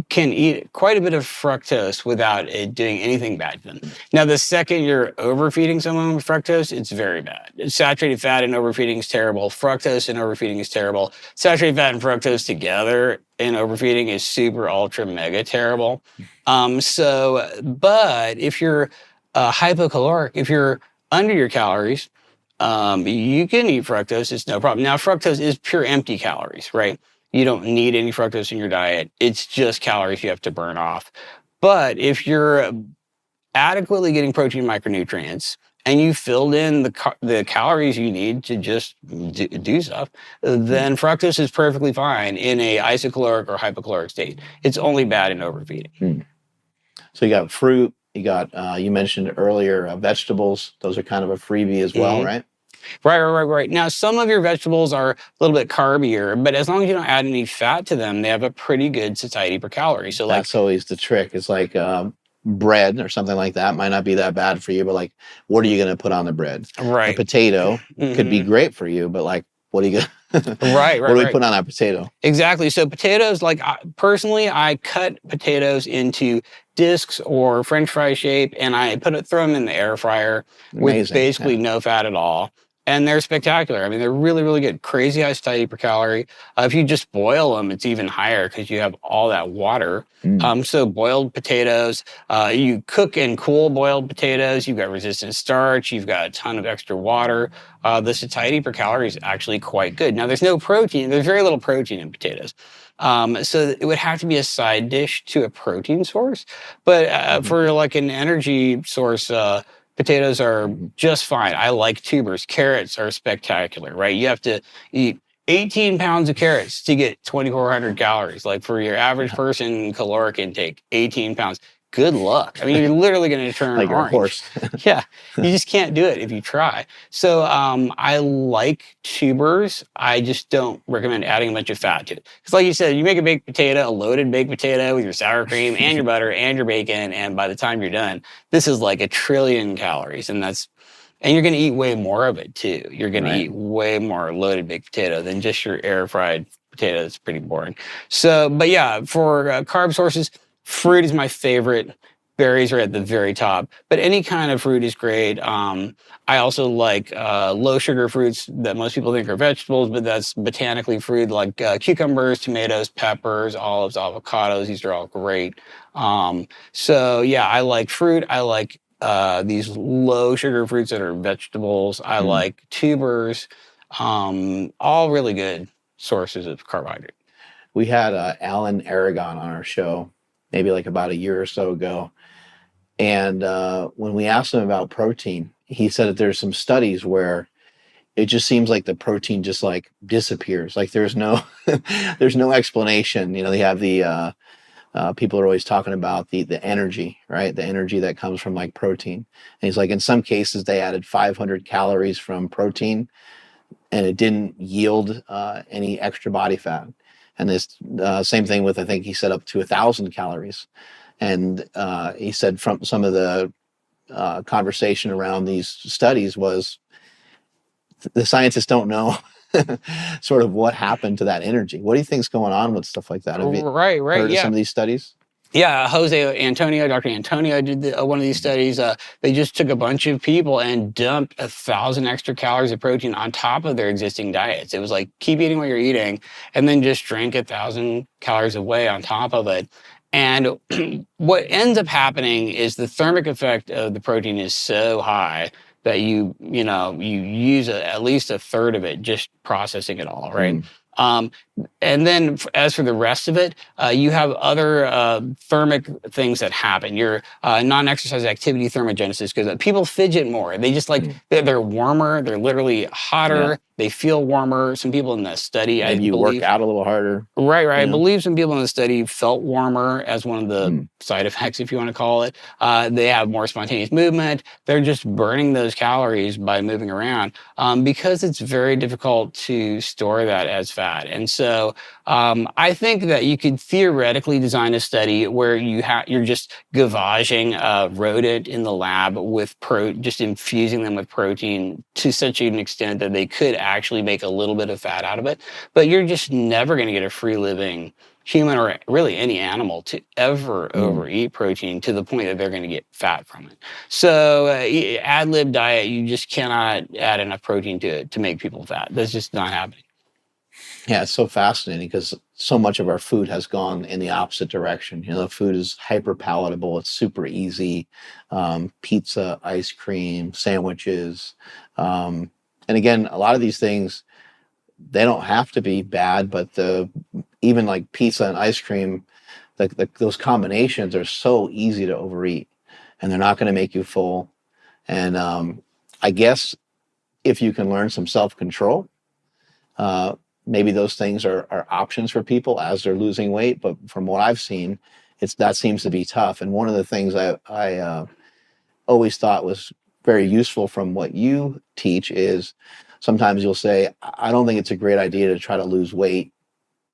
can eat quite a bit of fructose without it doing anything bad to them. Now, the second you're overfeeding someone with fructose, it's very bad. Saturated fat in overfeeding is terrible. Fructose in overfeeding is terrible. Saturated fat and fructose together in overfeeding is super, ultra, mega terrible. But if you're hypocaloric, if you're under your calories, you can eat fructose. It's no problem. Now, fructose is pure empty calories, right? You don't need any fructose in your diet. It's just calories you have to burn off. But if you're adequately getting protein micronutrients and you filled in the calories you need to just do stuff, then fructose is perfectly fine in a isocaloric or hypocaloric state. It's only bad in overfeeding. So you got fruit, you got, you mentioned earlier, vegetables. Those are kind of a freebie as well, right? Right. Now, some of your vegetables are a little bit carbier, but as long as you don't add any fat to them, they have a pretty good satiety per calorie. So that's always the trick. It's like bread or something like that might not be that bad for you, but like, what are you going to put on the bread? Right. A potato could be great for you, but like, what are you going to what do we put on that potato? Exactly. So potatoes, like personally, I cut potatoes into discs or French fry shape, and I throw them in the air fryer with basically no fat at all. And they're spectacular. I mean, they're really, really good. Crazy high satiety per calorie. If you just boil them, it's even higher because you have all that water. So boiled potatoes, you cook and cool boiled potatoes. You've got resistant starch. You've got a ton of extra water. The satiety per calorie is actually quite good. Now, there's no protein. There's very little protein in potatoes. So it would have to be a side dish to a protein source. But for like an energy source, potatoes are just fine. I like tubers. Carrots are spectacular, right? You have to eat 18 pounds of carrots to get 2,400 calories. Like for your average person, caloric intake, 18 pounds. Good luck. I mean, you're literally going to turn Like a orange. horse. Yeah, you just can't do it if you try. So I like tubers. I just don't recommend adding a bunch of fat to it. Because like you said, you make a baked potato, a loaded baked potato with your sour cream and your butter and your bacon, and by the time you're done, this is like 1 trillion calories, and you're going to eat way more of it too. You're going to eat way more loaded baked potato than just your air fried potato. That's pretty boring. So, but yeah, for carb sources, fruit is my favorite. Berries are at the very top, but any kind of fruit is great. I also like low sugar fruits that most people think are vegetables, but that's botanically fruit, like cucumbers, tomatoes, peppers, olives, avocados. These are all great. So yeah, I like fruit. I like these low sugar fruits that are vegetables. I like tubers. All really good sources of carbohydrate. We had Alan Aragon on our show maybe like about a year or so ago. And when we asked him about protein, he said that there's some studies where it just seems like the protein just like disappears. Like there's no there's no explanation. You know, they have the people are always talking about the energy, right? The energy that comes from like protein. And he's like, in some cases they added 500 calories from protein and it didn't yield any extra body fat. And this same thing with, I think he said up to 1,000 calories. And he said from some of the conversation around these studies was the scientists don't know sort of what happened to that energy. What do you think's going on with stuff like that? Have you Right. heard of Yeah. some of these studies? Yeah, Dr. Antonio did one of these studies. They just took a bunch of people and dumped 1,000 extra calories of protein on top of their existing diets. It was like, keep eating what you're eating, and then just drink 1,000 calories of whey on top of it. And what ends up happening is the thermic effect of the protein is so high that you use at least a third of it just processing it all, right? And then as for the rest of it, you have other thermic things that happen. Your non-exercise activity thermogenesis, because people fidget more. They just like, they're warmer. They're literally hotter. Yeah. They feel warmer. Some people in the study, Maybe you work out a little harder. Right. I You know? believe some people in the study felt warmer as one of the side effects, if you want to call it. They have more spontaneous movement. They're just burning those calories by moving around because it's very difficult to store that as fat. And so I think that you could theoretically design a study where you're just gavaging a rodent in the lab with just infusing them with protein to such an extent that they could actually make a little bit of fat out of it. But you're just never going to get a free living human or really any animal to ever overeat protein to the point that they're going to get fat from it. So ad lib diet, you just cannot add enough protein to make people fat. That's just not happening. Yeah, it's so fascinating because so much of our food has gone in the opposite direction. You know, the food is hyper palatable. It's super easy. Pizza, ice cream, sandwiches. And again, a lot of these things, they don't have to be bad, but even like pizza and ice cream, those combinations are so easy to overeat and they're not going to make you full. And I guess if you can learn some self-control, maybe those things are options for people as they're losing weight. But from what I've seen, that seems to be tough. And one of the things I always thought was very useful from what you teach is sometimes you'll say, I don't think it's a great idea to try to lose weight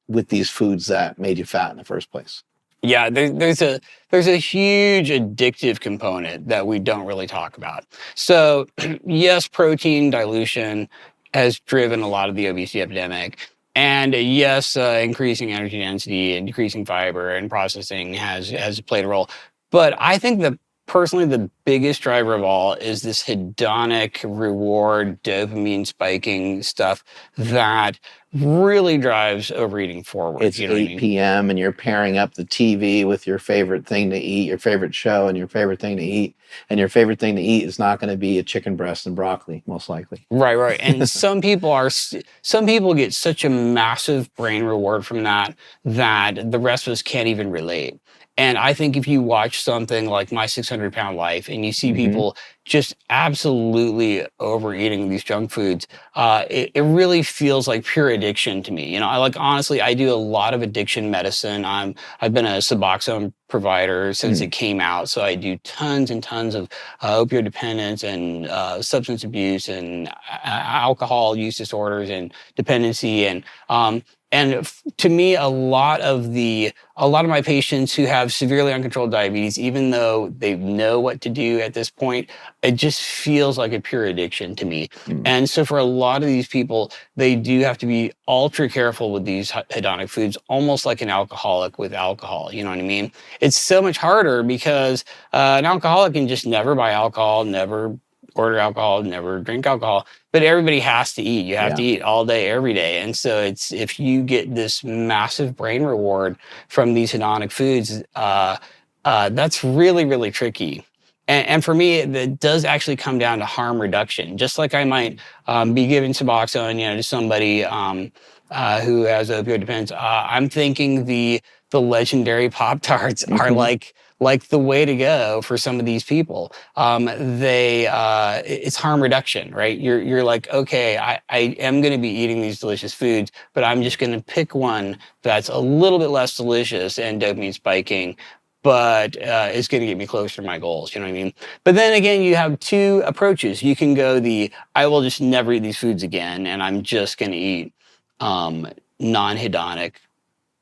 with these foods that made you fat in the first place. Yeah, there's a huge addictive component that we don't really talk about. So yes, protein dilution has driven a lot of the obesity epidemic. And yes, increasing energy density and decreasing fiber and processing has played a role. But I think that personally, the biggest driver of all is this hedonic reward, dopamine spiking stuff that really drives overeating forward. It's 8 p.m. and you're pairing up the TV with your favorite thing to eat, your favorite show and your favorite thing to eat. And your favorite thing to eat is not going to be a chicken breast and broccoli, most likely. Right. And some people get such a massive brain reward from that the rest of us can't even relate. And I think if you watch something like My 600-Pound Life and you see people just absolutely overeating these junk foods, it really feels like pure addiction to me. Honestly, I do a lot of addiction medicine. I've been a Suboxone provider since it came out, so I do tons and tons of opioid dependence and substance abuse and alcohol use disorders and dependency and to me, a lot of my patients who have severely uncontrolled diabetes, even though they know what to do at this point, it just feels like a pure addiction to me. And so for a lot of these people, they do have to be ultra careful with these hedonic foods, almost like an alcoholic with alcohol. You know what I mean? It's so much harder because an alcoholic can just never buy alcohol, never order alcohol, never drink alcohol, but everybody has to eat. You have to eat all day, every day. And so if you get this massive brain reward from these hedonic foods, that's really, really tricky. And for me, it does actually come down to harm reduction. Just like I might be giving Suboxone, to somebody who has opioid dependence, I'm thinking the legendary Pop-Tarts are like the way to go for some of these people. It's harm reduction, right? You're like, okay, I am going to be eating these delicious foods, but I'm just going to pick one that's a little bit less delicious and dopamine spiking, but it's going to get me closer to my goals. You know what I mean? But then again, you have two approaches. You can go I will just never eat these foods again, and I'm just going to eat non-hedonic,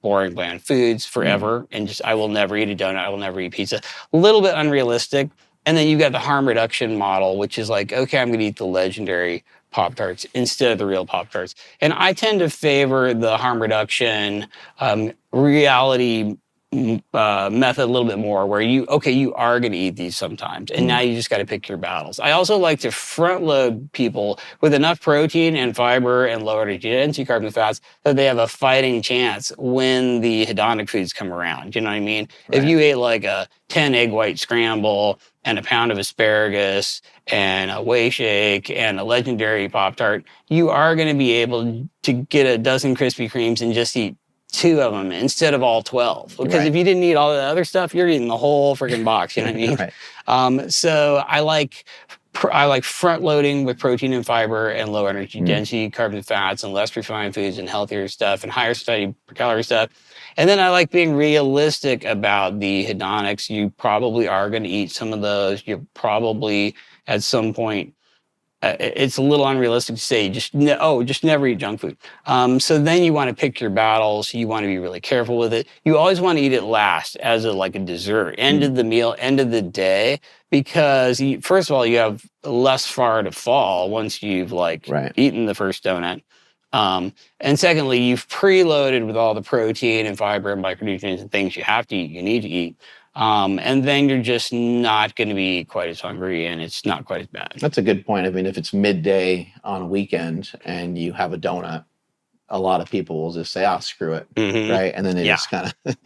boring, bland foods forever, and I will never eat a donut, I will never eat pizza. A little bit unrealistic. And then you got the harm reduction model, which is like, okay, I'm going to eat the legendary Pop-Tarts instead of the real Pop-Tarts. And I tend to favor the harm reduction reality method a little bit more, where you are going to eat these sometimes, and now you just got to pick your battles. I also like to front load people with enough protein and fiber and low energy density carbs and fats that they have a fighting chance when the hedonic foods come around. You know what I mean? Right. If you ate like a 10 egg white scramble and a pound of asparagus and a whey shake and a legendary Pop-Tart, you are going to be able to get a dozen Krispy Kremes and just eat 2 of them instead of all 12. Because if you didn't eat all the other stuff, you're eating the whole freaking box. You know what I mean? Right. So I like front loading with protein and fiber and low energy density carbs and fats and less refined foods and healthier stuff and higher study per calorie stuff. And then I like being realistic about the hedonics. You probably are going to eat some of those. You're probably at some point. It's a little unrealistic to say just never eat junk food. So then you want to pick your battles. You want to be really careful with it. You always want to eat it last as a dessert, end of the meal, end of the day, because first of all, you have less far to fall once you've eaten the first donut. And secondly, you've preloaded with all the protein and fiber and micronutrients and things you have to eat, you need to eat. And then you're just not going to be quite as hungry, and it's not quite as bad. That's a good point. I mean, if it's midday on a weekend and you have a donut, a lot of people will just say, screw it, right? And then they just kind of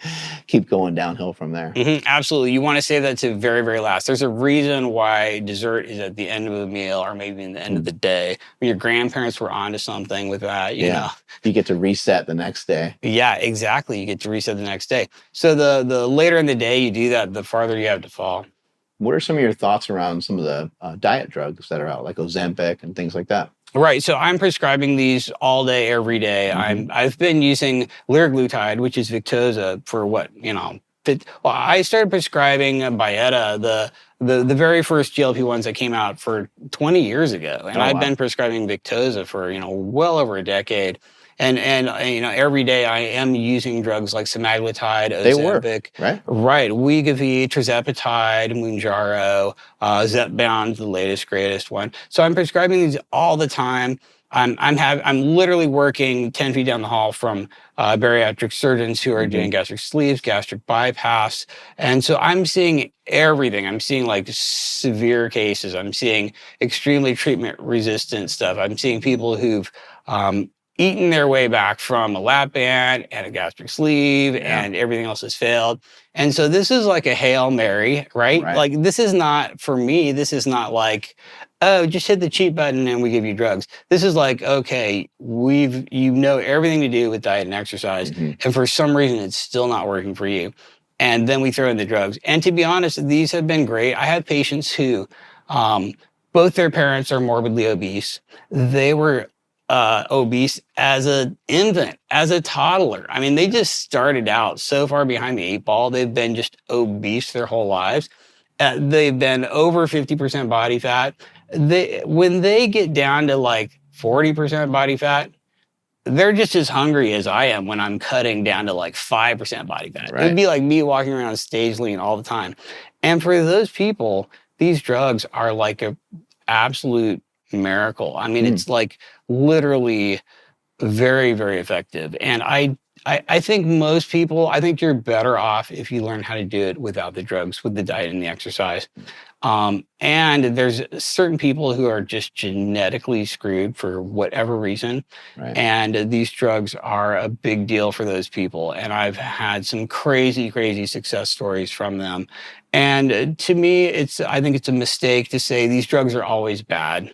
keep going downhill from there. Absolutely. You want to save that to very, very last. There's a reason why dessert is at the end of a meal or maybe in the end of the day. Your grandparents were onto something with that, you know. You get to reset the next day. Yeah, exactly. You get to reset the next day. So the later in the day you do that, the farther you have to fall. What are some of your thoughts around some of the diet drugs that are out, like Ozempic and things like that? Right. So I'm prescribing these all day, every day. I've been using liraglutide, which is Victoza, for I started prescribing Byetta, the very first GLP-1s that came out, for 20 years ago. And I've been prescribing Victoza for, well over a decade. And every day I am using drugs like semaglutide, Ozempic. They work, right? Right. Wegovy, tirzepatide, Mounjaro, Zepbound, the latest, greatest one. So I'm prescribing these all the time. I'm literally working 10 feet down the hall from bariatric surgeons who are doing gastric sleeves, gastric bypass. And so I'm seeing everything. I'm seeing severe cases. I'm seeing extremely treatment resistant stuff. I'm seeing people who've eaten their way back from a lap band and a gastric sleeve and everything else has failed. And so this is like a Hail Mary, right? Like, this is not, for me, this is not like, just hit the cheat button and we give you drugs. This is like, okay, you know everything to do with diet and exercise, and for some reason it's still not working for you. And then we throw in the drugs. And to be honest, these have been great. I have patients who Both their parents are morbidly obese. They were obese as an infant, as a toddler. I mean, they just started out so far behind the 8 ball. They've been just obese their whole lives. They've been over 50% body fat. When they get down to like 40% body fat, they're just as hungry as I am when I'm cutting down to like 5% body fat. Right. It'd be like me walking around stage lean all the time. And for those people, these drugs are like a absolute miracle. I mean, it's like literally very, very effective. And I think most people, I think you're better off if you learn how to do it without the drugs, with the diet and the exercise. And there's certain people who are just genetically screwed for whatever reason. Right. And these drugs are a big deal for those people. And I've had some crazy, crazy success stories from them. And to me, I think it's a mistake to say these drugs are always bad.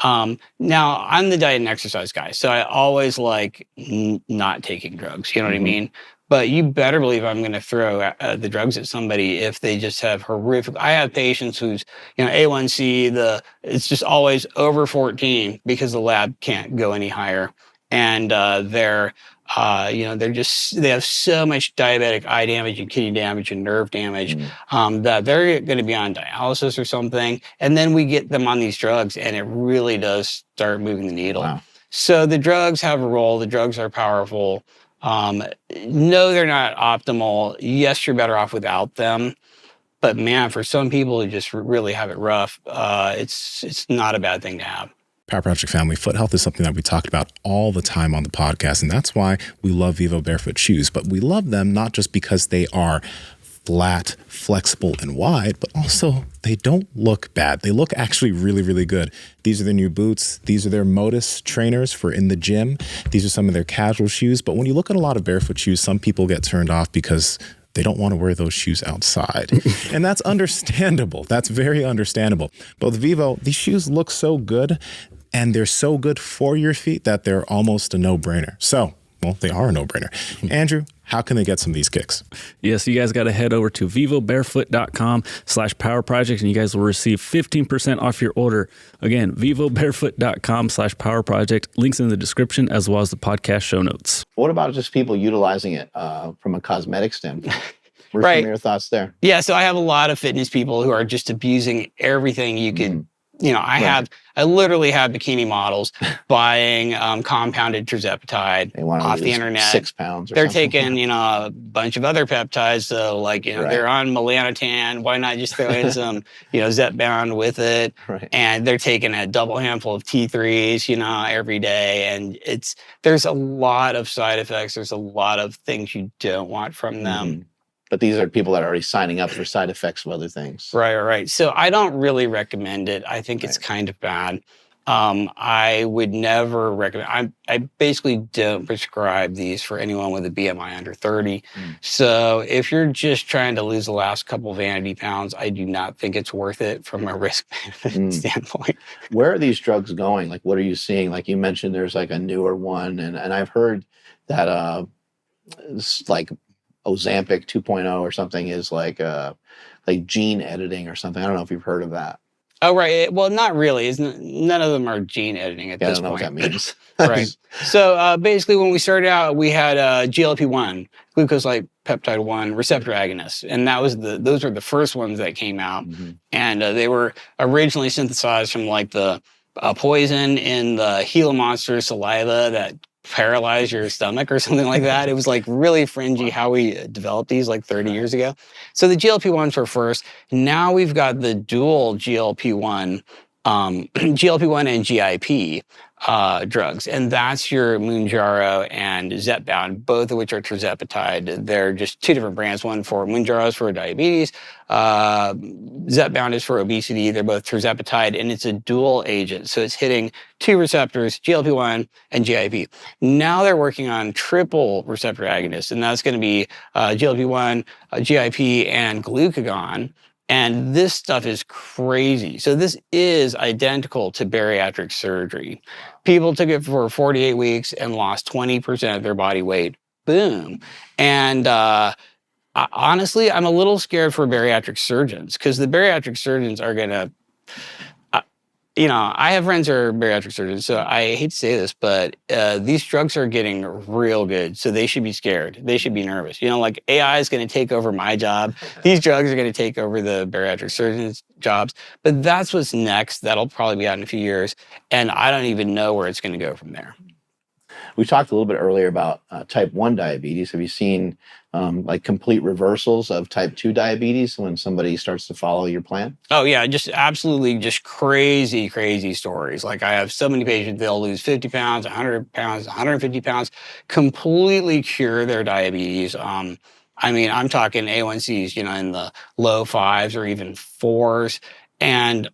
Now, I'm the diet and exercise guy, so I always like not taking drugs. You know what I mean? But you better believe I'm going to throw the drugs at somebody if they just have horrific. I have patients whose, A1C, it's just always over 14 because the lab can't go any higher, and they have so much diabetic eye damage and kidney damage and nerve damage that they're going to be on dialysis or something. And then we get them on these drugs, and it really does start moving the needle. Wow. So the drugs have a role. The drugs are powerful. No, they're not optimal. Yes, you're better off without them. But man, for some people who just really have it rough, it's not a bad thing to have. Power Project family, foot health is something that we talk about all the time on the podcast, and that's why we love Vivo Barefoot shoes. But we love them not just because they are flat, flexible, and wide, but also they don't look bad. They look actually really, really good. These are their new boots. These are their Modus trainers for in the gym. These are some of their casual shoes. But when you look at a lot of barefoot shoes, some people get turned off because they don't want to wear those shoes outside. And that's understandable. That's very understandable. But with Vivo, these shoes look so good, and they're so good for your feet that they're almost a no-brainer. So, well, they are a no-brainer. Andrew, how can they get some of these kicks? Yes, you guys got to head over to vivobarefoot.com/powerproject, and you guys will receive 15% off your order. Again, vivobarefoot.com/powerproject. Links in the description as well as the podcast show notes. What about just people utilizing it from a cosmetic standpoint? What are some of your thoughts there? Yeah, so I have a lot of fitness people who are just abusing everything you could. I literally have bikini models buying compounded tirzepatide off the internet. 6 pounds. They're taking, a bunch of other peptides. So they're on melanotan. Why not just throw in some, Zepbound with it? Right. And they're taking a double handful of T3s, every day. And there's a lot of side effects. There's a lot of things you don't want from them. But these are people that are already signing up for side effects of other things. Right. So I don't really recommend it. I think it's kind of bad. I would never recommend. I basically don't prescribe these for anyone with a BMI under 30. So if you're just trying to lose the last couple vanity pounds, I do not think it's worth it from a risk-benefit standpoint. Where are these drugs going? Like, what are you seeing? Like you mentioned, there's like a newer one, and I've heard that it's like Ozempic 2.0 or something is like gene editing or something. I don't know if you've heard of that. Oh, right. Well, not really. None of them are gene editing at this point. I don't know what that means. Right. So basically, when we started out, we had GLP-1, glucose-like peptide 1 receptor agonists, and those were the first ones that came out, and they were originally synthesized from like the poison in the Gila monster saliva that paralyze your stomach or something like that. It was like really fringy how we developed these like 30 years ago. So the GLP-1s were first. Now we've got the dual GLP-1 and GIP drugs, and that's your Mounjaro and Zepbound, both of which are tirzepatide. They're just two different brands. One for Mounjaro is for diabetes. Zepbound is for obesity. They're both tirzepatide, and it's a dual agent. So it's hitting two receptors, GLP-1 and GIP. Now they're working on triple receptor agonists, and that's going to be GLP-1, GIP, and glucagon. And this stuff is crazy. So this is identical to bariatric surgery. People took it for 48 weeks and lost 20% of their body weight. Boom. And honestly, I'm a little scared for bariatric surgeons because the bariatric surgeons are going to I have friends who are bariatric surgeons, so I hate to say this, but these drugs are getting real good. So they should be scared. They should be nervous. Like AI is going to take over my job. These drugs are going to take over the bariatric surgeons' jobs. But that's what's next. That'll probably be out in a few years. And I don't even know where it's going to go from there. We talked a little bit earlier about type 1 diabetes. Have you seen like complete reversals of type 2 diabetes when somebody starts to follow your plan? Oh, yeah, just absolutely just crazy, crazy stories. Like I have so many patients, they'll lose 50 pounds, 100 pounds, 150 pounds, completely cure their diabetes. I'm talking A1Cs, in the low 5s or even 4s. And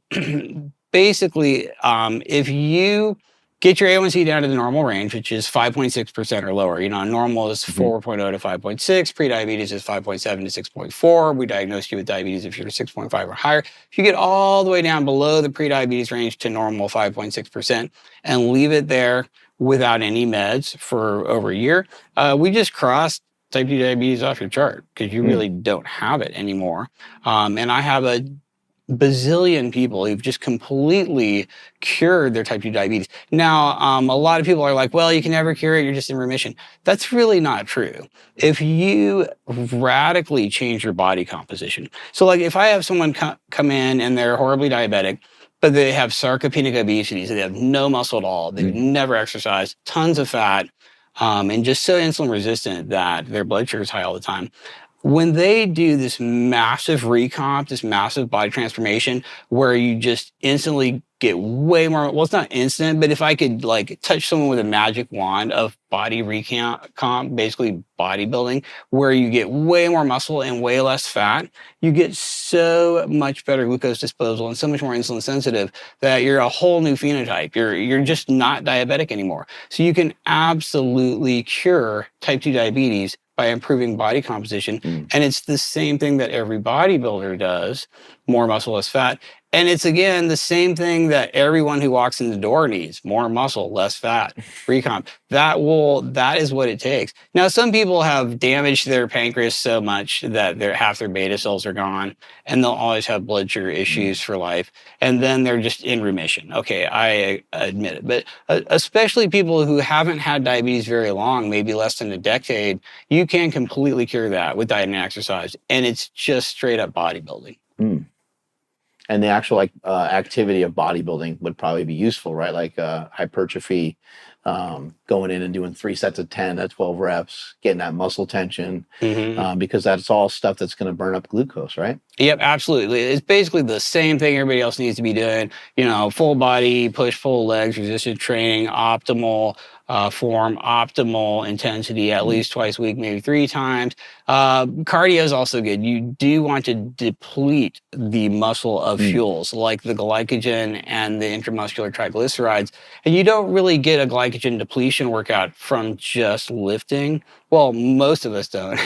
basically, if you get your A1C down to the normal range, which is 5.6% or lower. Normal is 4.0 to 5.6. Prediabetes is 5.7 to 6.4. We diagnose you with diabetes if you're 6.5 or higher. If you get all the way down below the prediabetes range to normal 5.6% and leave it there without any meds for over a year, we just crossed type 2 diabetes off your chart because you really don't have it anymore. And I have a bazillion people who've just completely cured their type 2 diabetes. Now, a lot of people are like, well, you can never cure it, you're just in remission. That's really not true. If you radically change your body composition. So like if I have someone come in and they're horribly diabetic, but they have sarcopenic obesity, so they have no muscle at all, they've never exercised, tons of fat, and just so insulin resistant that their blood sugar is high all the time. When they do this massive recomp, this massive body transformation, where you just instantly get way more, well, it's not instant, but if I could like touch someone with a magic wand of body recomp, basically bodybuilding, where you get way more muscle and way less fat, you get so much better glucose disposal and so much more insulin sensitive that you're a whole new phenotype. You're just not diabetic anymore. So you can absolutely cure type 2 diabetes by improving body composition. And it's the same thing that every bodybuilder does, more muscle, less fat. And it's, again, the same thing that everyone who walks in the door needs, more muscle, less fat, recomp. That is what it takes. Now, some people have damaged their pancreas so much that half their beta cells are gone, and they'll always have blood sugar issues for life. And then they're just in remission. Okay, I admit it. But especially people who haven't had diabetes very long, maybe less than a decade, you can completely cure that with diet and exercise. And it's just straight up bodybuilding. And the actual activity of bodybuilding would probably be useful, right? Like hypertrophy, going in and doing 3 sets of 10 at 12 reps, getting that muscle tension, because that's all stuff that's going to burn up glucose, right? Yep, absolutely. It's basically the same thing everybody else needs to be doing. Full body, push-pull legs, resistance training, optimal form, optimal intensity, at least twice a week, maybe 3 times. Cardio is also good. You do want to deplete the muscle of fuels like the glycogen and the intramuscular triglycerides. And you don't really get a glycogen depletion workout from just lifting. Well, most of us don't.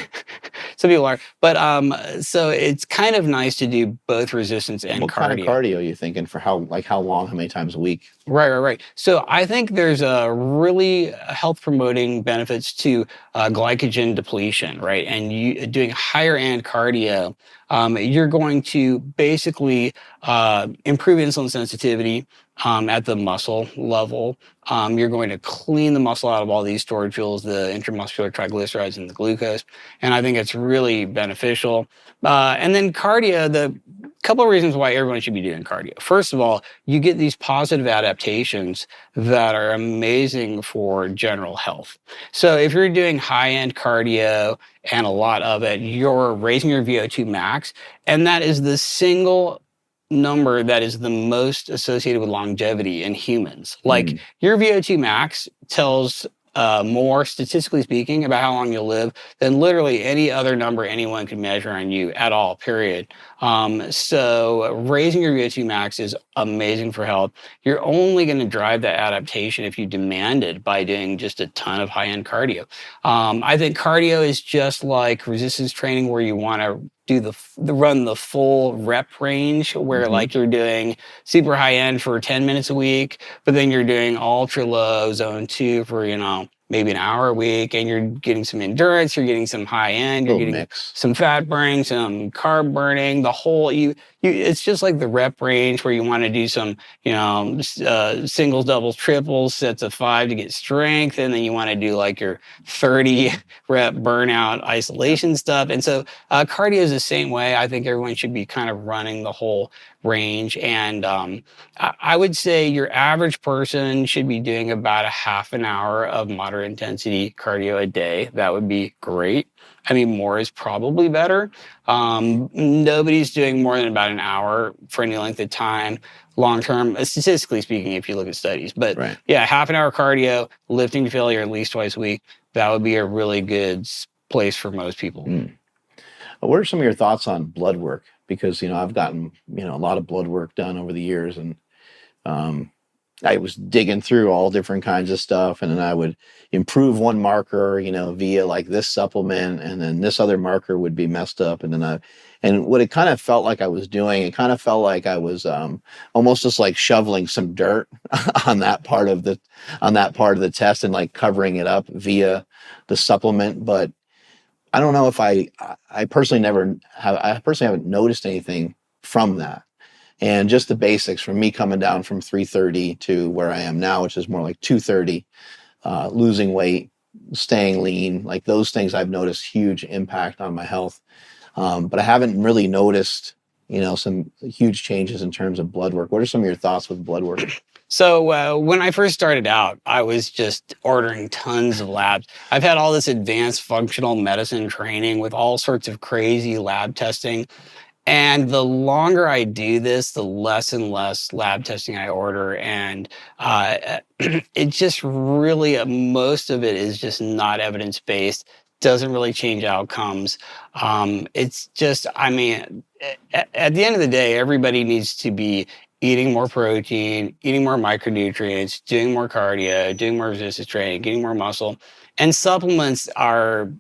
Some people are. But so it's kind of nice to do both resistance and what cardio. What kind of cardio are you thinking for how long, how many times a week? Right. So I think there's a really health promoting benefits to glycogen depletion, right? And you doing higher end cardio, you're going to basically improve insulin sensitivity at the muscle level. You're going to clean the muscle out of all these stored fuels, the intramuscular triglycerides and the glucose. And I think it's really beneficial. And then cardio, the couple of reasons why everyone should be doing cardio. First of all, you get these positive adaptations that are amazing for general health. So if you're doing high-end cardio and a lot of it, you're raising your VO2 max, and that is the single number that is the most associated with longevity in humans. Like your VO2 max tells more, statistically speaking, about how long you'll live than literally any other number anyone can measure on you at all, period. So raising your VO2 max is amazing for health. You're only going to drive that adaptation if you demand it by doing just a ton of high-end cardio. I think cardio is just like resistance training, where you want to do run the full rep range, where like you're doing super high end for 10 minutes a week, but then you're doing ultra low zone 2 for, maybe an hour a week, and you're getting some endurance, you're getting some high end, you're getting some fat burning, some carb burning, the whole, you it's just like the rep range where you want to do some, singles, doubles, triples, sets of 5 to get strength. And then you want to do like your 30 rep burnout isolation stuff. And so cardio is the same way. I think everyone should be kind of running the whole range. And I would say your average person should be doing about a half an hour of moderate intensity cardio a day. That would be great. I mean, more is probably better. Nobody's doing more than about an hour for any length of time, long term, statistically speaking, if you look at studies. But yeah, half an hour cardio, lifting to failure at least twice a week, that would be a really good place for most people. What are some of your thoughts on blood work? Because, I've gotten, a lot of blood work done over the years, and I was digging through all different kinds of stuff, and then I would improve one marker, via like this supplement, and then this other marker would be messed up. And what it kind of felt like I was doing, it kind of felt like I was almost just like shoveling some dirt on that part of the test and like covering it up via the supplement. But I don't know if I personally haven't noticed anything from that. And just the basics from me coming down from 330 to where I am now, which is more like 230, losing weight, staying lean, like those things I've noticed huge impact on my health. But I haven't really noticed, some huge changes in terms of blood work. What are some of your thoughts with blood work? So when I first started out, I was just ordering tons of labs. I've had all this advanced functional medicine training with all sorts of crazy lab testing. And the longer I do this, the less and less lab testing I order. And it just really, most of it is just not evidence-based, doesn't really change outcomes. It's just, at the end of the day, everybody needs to be eating more protein, eating more micronutrients, doing more cardio, doing more resistance training, getting more muscle. And supplements are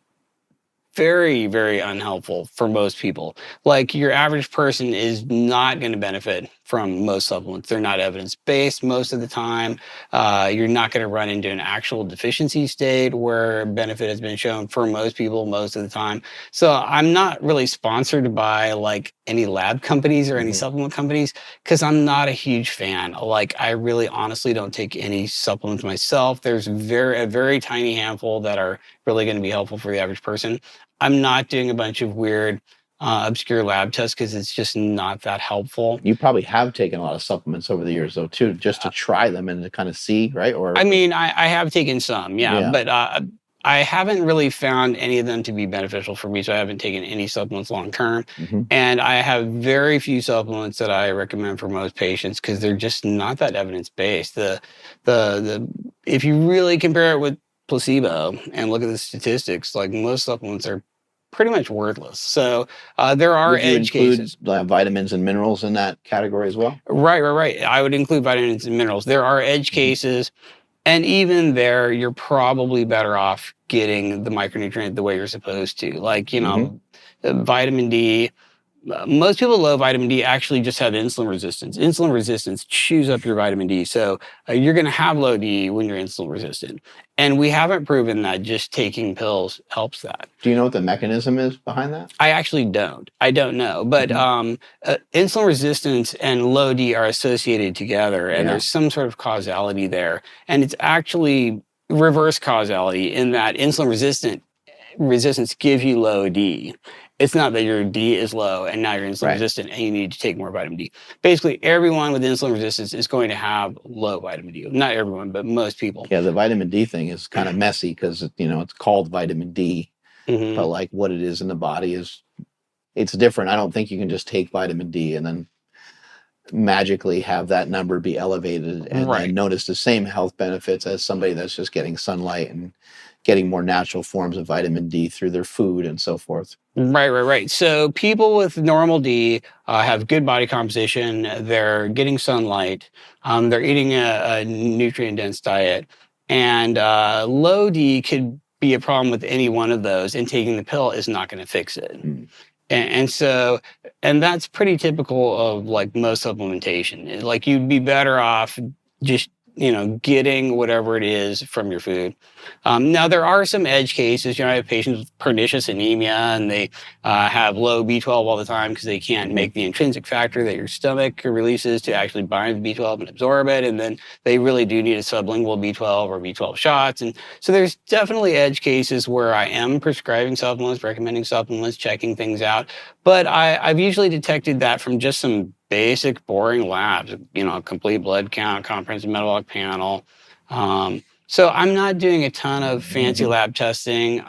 very, very unhelpful for most people. Like your average person is not going to benefit from most supplements. They're not evidence-based most of the time. You're not going to run into an actual deficiency state where benefit has been shown for most people most of the time. So I'm not really sponsored by like any lab companies or any supplement companies because I'm not a huge fan. Like I really honestly don't take any supplements myself. There's a very tiny handful that are really going to be helpful for the average person. I'm not doing a bunch of weird, obscure lab tests because it's just not that helpful. You probably have taken a lot of supplements over the years, though, too, just to try them and to kind of see, right? Or I have taken some, but I haven't really found any of them to be beneficial for me, so I haven't taken any supplements long term. And I have very few supplements that I recommend for most patients because they're just not that evidence based. The if you really compare it with placebo and look at the statistics, like most supplements are pretty much worthless. So there are edge cases. Vitamins and minerals in that category as well? Right. I would include vitamins and minerals. There are edge cases. And even there, you're probably better off getting the micronutrient the way you're supposed to. Like, vitamin D. Most people with low vitamin D actually just have insulin resistance. Insulin resistance chews up your vitamin D. So you're going to have low D when you're insulin resistant. And we haven't proven that just taking pills helps that. Do you know what the mechanism is behind that? I actually don't. I don't know. But insulin resistance and low D are associated together. And there's some sort of causality there. And it's actually reverse causality in that insulin resistance gives you low D. It's not that your D is low and now you're insulin resistant and you need to take more vitamin D. Basically, everyone with insulin resistance is going to have low vitamin D. Not everyone, but most people. Yeah, the vitamin D thing is kind of messy because, it's called vitamin D. But like what it is in the body it's different. I don't think you can just take vitamin D and then magically have that number be elevated and notice the same health benefits as somebody that's just getting sunlight and getting more natural forms of vitamin D through their food and so forth. Right. So people with normal D have good body composition. They're getting sunlight. They're eating a nutrient-dense diet. And low D could be a problem with any one of those, and taking the pill is not going to fix it. And that's pretty typical of like most supplementation. Like you'd be better off just getting whatever it is from your food. Now, there are some edge cases. I have patients with pernicious anemia, and they have low B12 all the time because they can't make the intrinsic factor that your stomach releases to actually bind the B12 and absorb it. And then they really do need a sublingual B12 or B12 shots. And so there's definitely edge cases where I am prescribing supplements, recommending supplements, checking things out. But I've usually detected that from just some basic, boring labs, complete blood count, comprehensive metabolic panel. So I'm not doing a ton of fancy lab testing.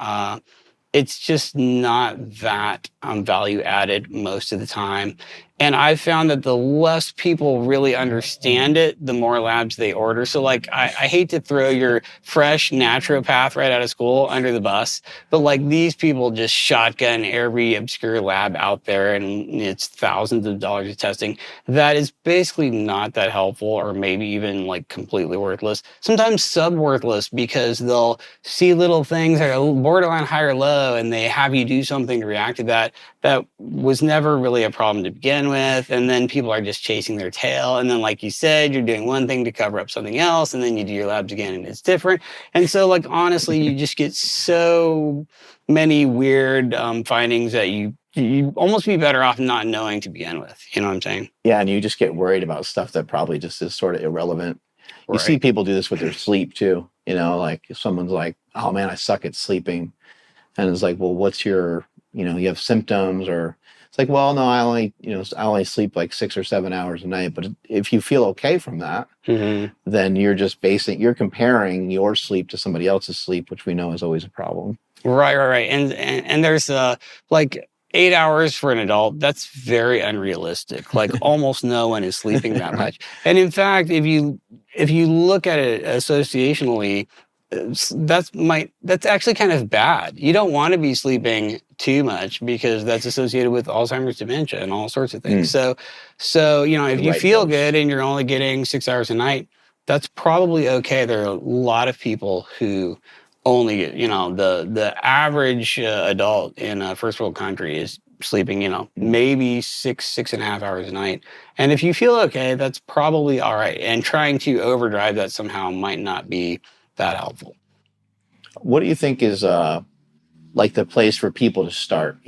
It's just not that value added most of the time. And I've found that the less people really understand it, the more labs they order. So I hate to throw your fresh naturopath right out of school under the bus, but these people just shotgun every obscure lab out there, and it's thousands of dollars of testing. That is basically not that helpful, or maybe even completely worthless. Sometimes sub-worthless, because they'll see little things that are borderline high or low, and they have you do something to react to that was never really a problem to begin with. And then people are just chasing their tail. And then, like you said, you're doing one thing to cover up something else, and then you do your labs again and it's different. And so honestly, you just get so many weird findings that you almost be better off not knowing to begin with. You know what I'm saying? Yeah, and you just get worried about stuff that probably just is sort of irrelevant. You see people do this with their sleep too. If someone's like, "Oh man, I suck at sleeping," and it's like, "Well, what's your, you have symptoms?" Or it's like, "Well, no, I only sleep 6 or 7 hours a night." But if you feel okay from that, then you're comparing your sleep to somebody else's sleep, which we know is always a problem. Right. And there's 8 hours for an adult. That's very unrealistic. Almost no one is sleeping that much. And in fact, if you look at it associationally, that's actually kind of bad. You don't want to be sleeping too much, because that's associated with Alzheimer's, dementia, and all sorts of things. So if you feel good and you're only getting 6 hours a night, that's probably okay. There are a lot of people who only get, the average adult in a first world country is sleeping, maybe 6.5 hours a night. And if you feel okay, that's probably all right. And trying to overdrive that somehow might not be that helpful. What do you think is the place for people to start?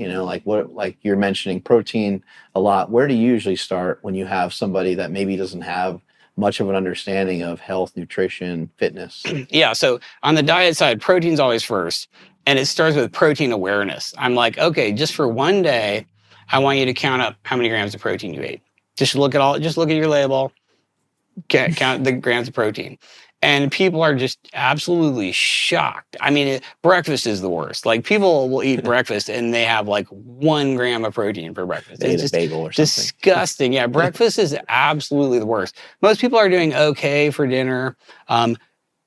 What you're mentioning protein a lot. Where do you usually start when you have somebody that maybe doesn't have much of an understanding of health, nutrition, fitness? Yeah. So on the diet side, protein's always first. And it starts with protein awareness. I'm like, okay, just for one day, I want you to count up how many grams of protein you ate. Just look at your label, count the grams of protein. And people are just absolutely shocked. I mean, breakfast is the worst. People will eat breakfast and they have 1 gram of protein for breakfast. They it's ate just a bagel or something. Disgusting. Yeah, breakfast is absolutely the worst. Most people are doing okay for dinner,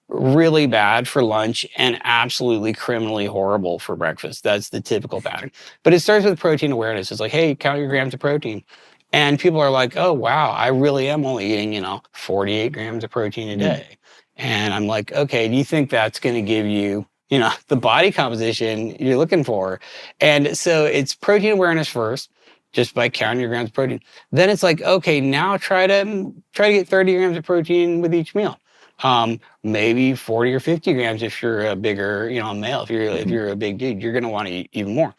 really bad for lunch, and absolutely criminally horrible for breakfast. That's the typical pattern. But it starts with protein awareness. It's like, hey, count your grams of protein. And people are like, oh, wow, I really am only eating, 48 grams of protein a day. And I'm like, okay, do you think that's going to give you, the body composition you're looking for? And so it's protein awareness first, just by counting your grams of protein. Then it's like, okay, now try to get 30 grams of protein with each meal. Maybe 40 or 50 grams if you're a bigger, male. If you're a big dude, you're going to want to eat even more.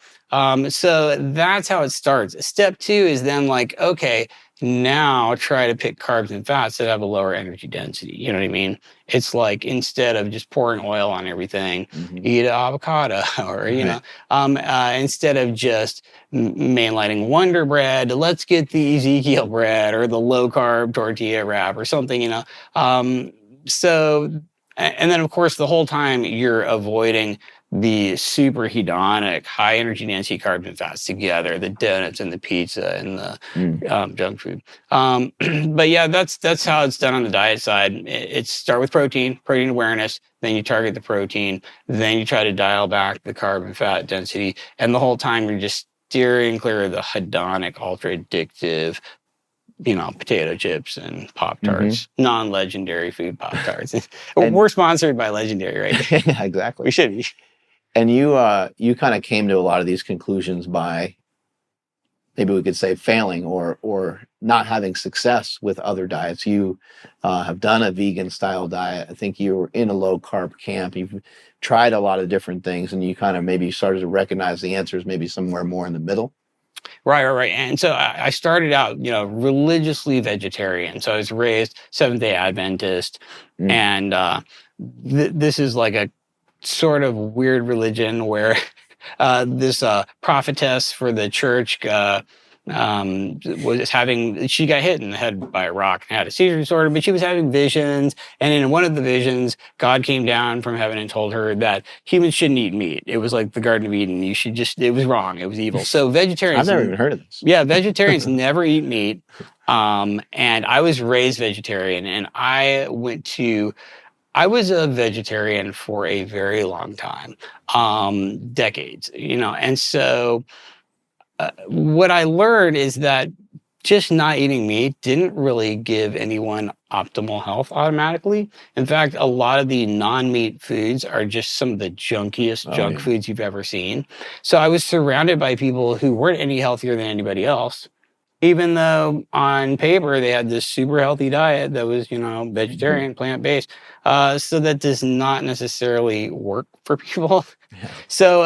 So that's how it starts. Step 2 is then okay, now try to pick carbs and fats that have a lower energy density. You know what I mean? It's instead of just pouring oil on everything, eat an avocado, or, instead of just mainlining Wonder Bread, let's get the Ezekiel bread or the low carb tortilla wrap or something, So, and then of course, the whole time you're avoiding the super hedonic, high energy density carbs and fats together, the donuts and the pizza and the junk food. But yeah, that's how it's done on the diet side. It's start with protein awareness, then you target the protein, then you try to dial back the carb and fat density, and the whole time you're just steering clear of the hedonic, ultra addictive, potato chips and Pop-Tarts, non-legendary food Pop-Tarts. We're sponsored by Legendary, right? Yeah, exactly. We should be. And you kind of came to a lot of these conclusions by maybe we could say failing or not having success with other diets. You have done a vegan style diet. I think you were in a low carb camp. You've tried a lot of different things, and you kind of maybe started to recognize the answers maybe somewhere more in the middle. Right. And so I started out, religiously vegetarian. So I was raised Seventh-day Adventist, and this is like a sort of weird religion where this prophetess for the church she got hit in the head by a rock and had a seizure disorder, but she was having visions. And in one of the visions, God came down from heaven and told her that humans shouldn't eat meat. It was like the Garden of Eden. It was wrong. It was evil. So vegetarians. I've never even heard of this. Yeah, vegetarians never eat meat. And I was raised vegetarian, and I was a vegetarian for a very long time, decades, and so what I learned is that just not eating meat didn't really give anyone optimal health automatically. In fact, a lot of the non-meat foods are just some of the junkiest junk foods you've ever seen. So I was surrounded by people who weren't any healthier than anybody else, even though on paper they had this super healthy diet that was, vegetarian, plant-based. So that does not necessarily work for people. Yeah. So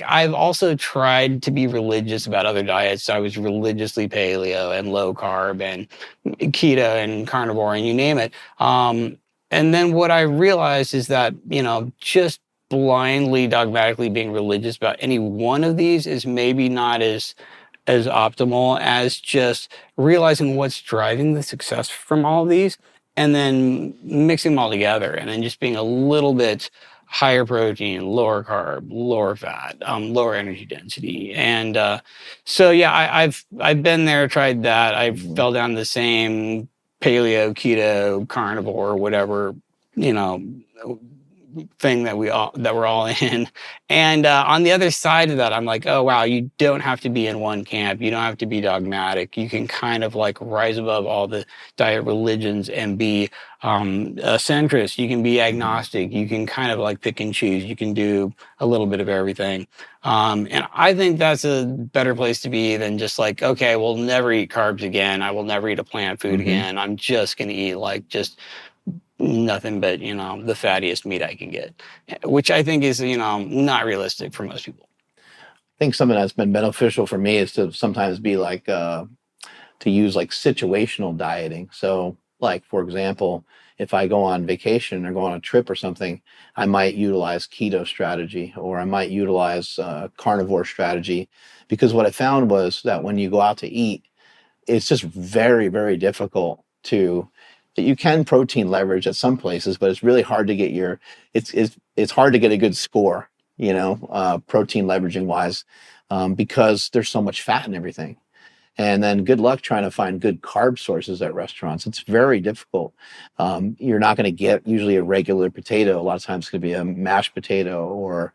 I've also tried to be religious about other diets. So I was religiously paleo and low carb and keto and carnivore and you name it. And then what I realized is that, just blindly, dogmatically being religious about any one of these is maybe not as optimal as just realizing what's driving the success from all of these and then mixing them all together and then just being a little bit higher protein, lower carb, lower fat, lower energy density. And I've been there, tried that. I fell down the same paleo, keto, carnivore, whatever, thing that we're all in. And on the other side of that, I'm like, oh wow, you don't have to be in one camp. You don't have to be dogmatic. You can kind of rise above all the diet religions and be a centrist. You can be agnostic. You can kind of pick and choose. You can do a little bit of everything. And I think that's a better place to be than just okay, we'll never eat carbs again. I will never eat a plant food again. I'm just going to eat just nothing but, the fattiest meat I can get, which I think is, not realistic for most people. I think something that's been beneficial for me is to sometimes be to use situational dieting. So for example, if I go on vacation or go on a trip or something, I might utilize keto strategy or I might utilize carnivore strategy, because what I found was that when you go out to eat, it's just very, very difficult you can protein leverage at some places, but it's really hard to get it's hard to get a good score, protein leveraging wise, because there's so much fat in everything. And then good luck trying to find good carb sources at restaurants. It's very difficult. You're not going to get usually a regular potato. A lot of times it's going to be a mashed potato or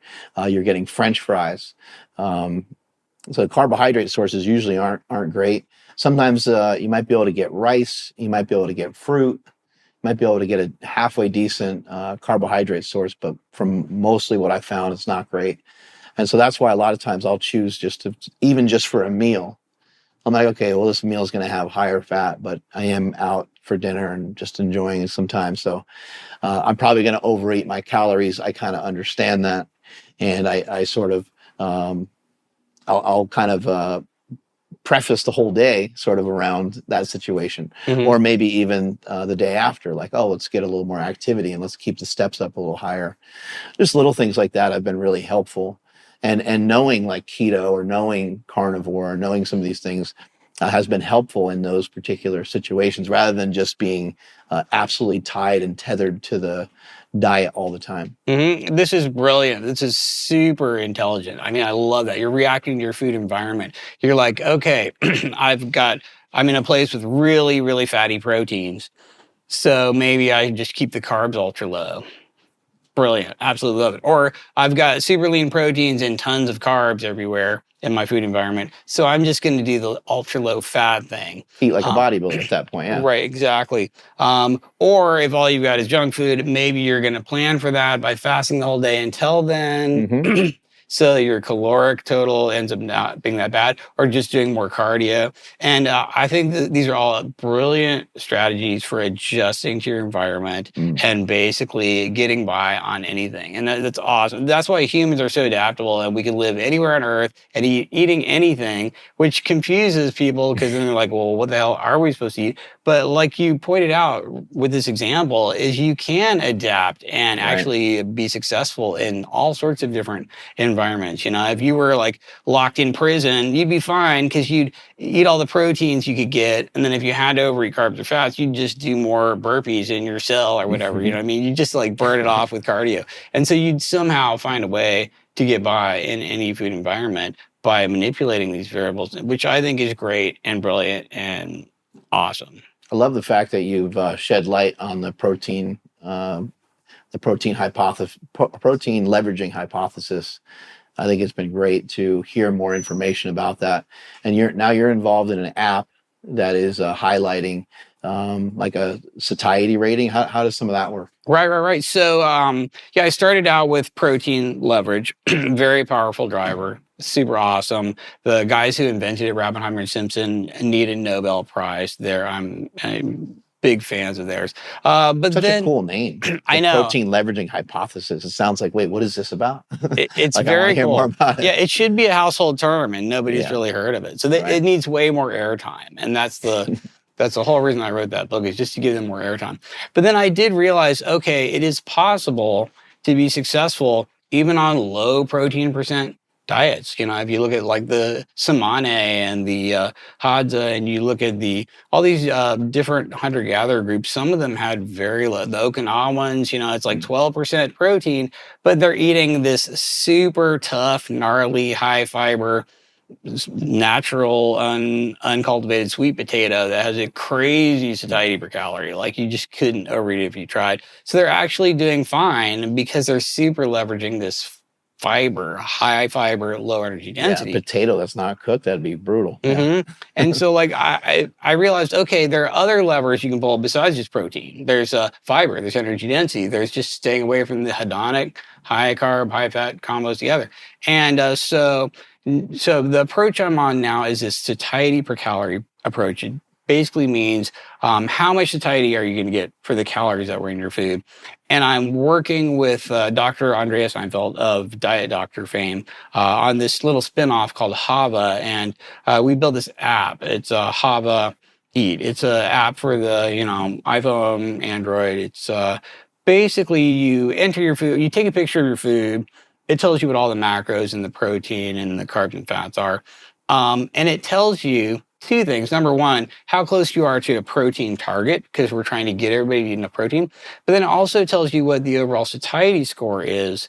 you're getting French fries. So carbohydrate sources usually aren't great. Sometimes you might be able to get rice, you might be able to get fruit, you might be able to get a halfway decent carbohydrate source, but from mostly what I found, it's not great. And so that's why a lot of times I'll choose even just for a meal. I'm like, okay, well, this meal is going to have higher fat, but I am out for dinner and just enjoying it sometimes. So I'm probably going to overeat my calories. I kind of understand that. And I sort of, I'll kind of preface the whole day sort of around that situation, or maybe even the day after, let's get a little more activity and let's keep the steps up a little higher. Just little things like that have been really helpful. And knowing keto or knowing carnivore or knowing some of these things has been helpful in those particular situations rather than just being absolutely tied and tethered to the diet all the time. This is brilliant. This is super intelligent. I mean, I love that. You're reacting to your food environment. You're like, okay, I'm in a place with really, really fatty proteins. So maybe I just keep the carbs ultra low. Brilliant. Absolutely love it. Or I've got super lean proteins and tons of carbs everywhere in my food environment. So I'm just going to do the ultra low fat thing. Eat like a bodybuilder at that point. Yeah. Right. Exactly. Or if all you've got is junk food, maybe you're going to plan for that by fasting the whole day until then. so your caloric total ends up not being that bad, or just doing more cardio. And I think that these are all brilliant strategies for adjusting to your environment and basically getting by on anything. And that's awesome. That's why humans are so adaptable, and we can live anywhere on Earth and eating anything, which confuses people because then they're like, well, what the hell are we supposed to eat? But like you pointed out with this example, is you can adapt and actually be successful in all sorts of different environments. You know, if you were like locked in prison, you'd be fine because you'd eat all the proteins you could get. And then if you had to overeat carbs or fats, you'd just do more burpees in your cell or whatever. You know what I mean? You just like burn it off with cardio. And so you'd somehow find a way to get by in any food environment by manipulating these variables, which I think is great and brilliant and awesome. I love the fact that you've shed light on the protein hypothesis, protein leveraging hypothesis. I think it's been great to hear more information about that. And you're involved in an app that is highlighting like a satiety rating. How does some of that work? Right. So, I started out with protein leverage, very powerful driver, super awesome. The guys who invented it, Rappenheimer and Simpson, need a Nobel Prize. I'm big fans of theirs. But Such then, a cool name. I know. Protein leveraging hypothesis. It sounds like, wait, what is this about? It's like, very I hear cool. more about it. Yeah, it should be a household term, and nobody's really heard of it. So it needs way more airtime, and that's the whole reason I wrote that book, is just to give them more airtime. But then I did realize, okay, it is possible to be successful even on low protein percent diets. You know, if you look at like the Samane and the Hadza, and you look at all these different hunter-gatherer groups, some of them had very low. The Okinawa ones, you know, it's like 12% protein, but they're eating this super tough, gnarly, high fiber, natural, uncultivated sweet potato that has a crazy satiety per calorie. Like, you just couldn't overeat it if you tried. So they're actually doing fine because they're super leveraging this fiber, high fiber, low energy density. Yeah, potato that's not cooked, that'd be brutal. Mm-hmm. And so like I realized, okay, there are other levers you can pull besides just protein. There's fiber, there's energy density, there's just staying away from the hedonic, high carb, high fat combos together. And so the approach I'm on now is this satiety per calorie approach. It basically means how much satiety are you going to get for the calories that were in your food. And I'm working with Dr. Andreas Seinfeld of Diet Doctor fame on this little spinoff called Hava. And we built this app. It's a Hava Eat. It's an app for the iPhone, Android. It's basically you enter your food, you take a picture of your food. It tells you what all the macros and the protein and the carbs and fats are. And it tells you two things. Number one, how close you are to a protein target, because we're trying to get everybody to eat enough protein. But then it also tells you what the overall satiety score is,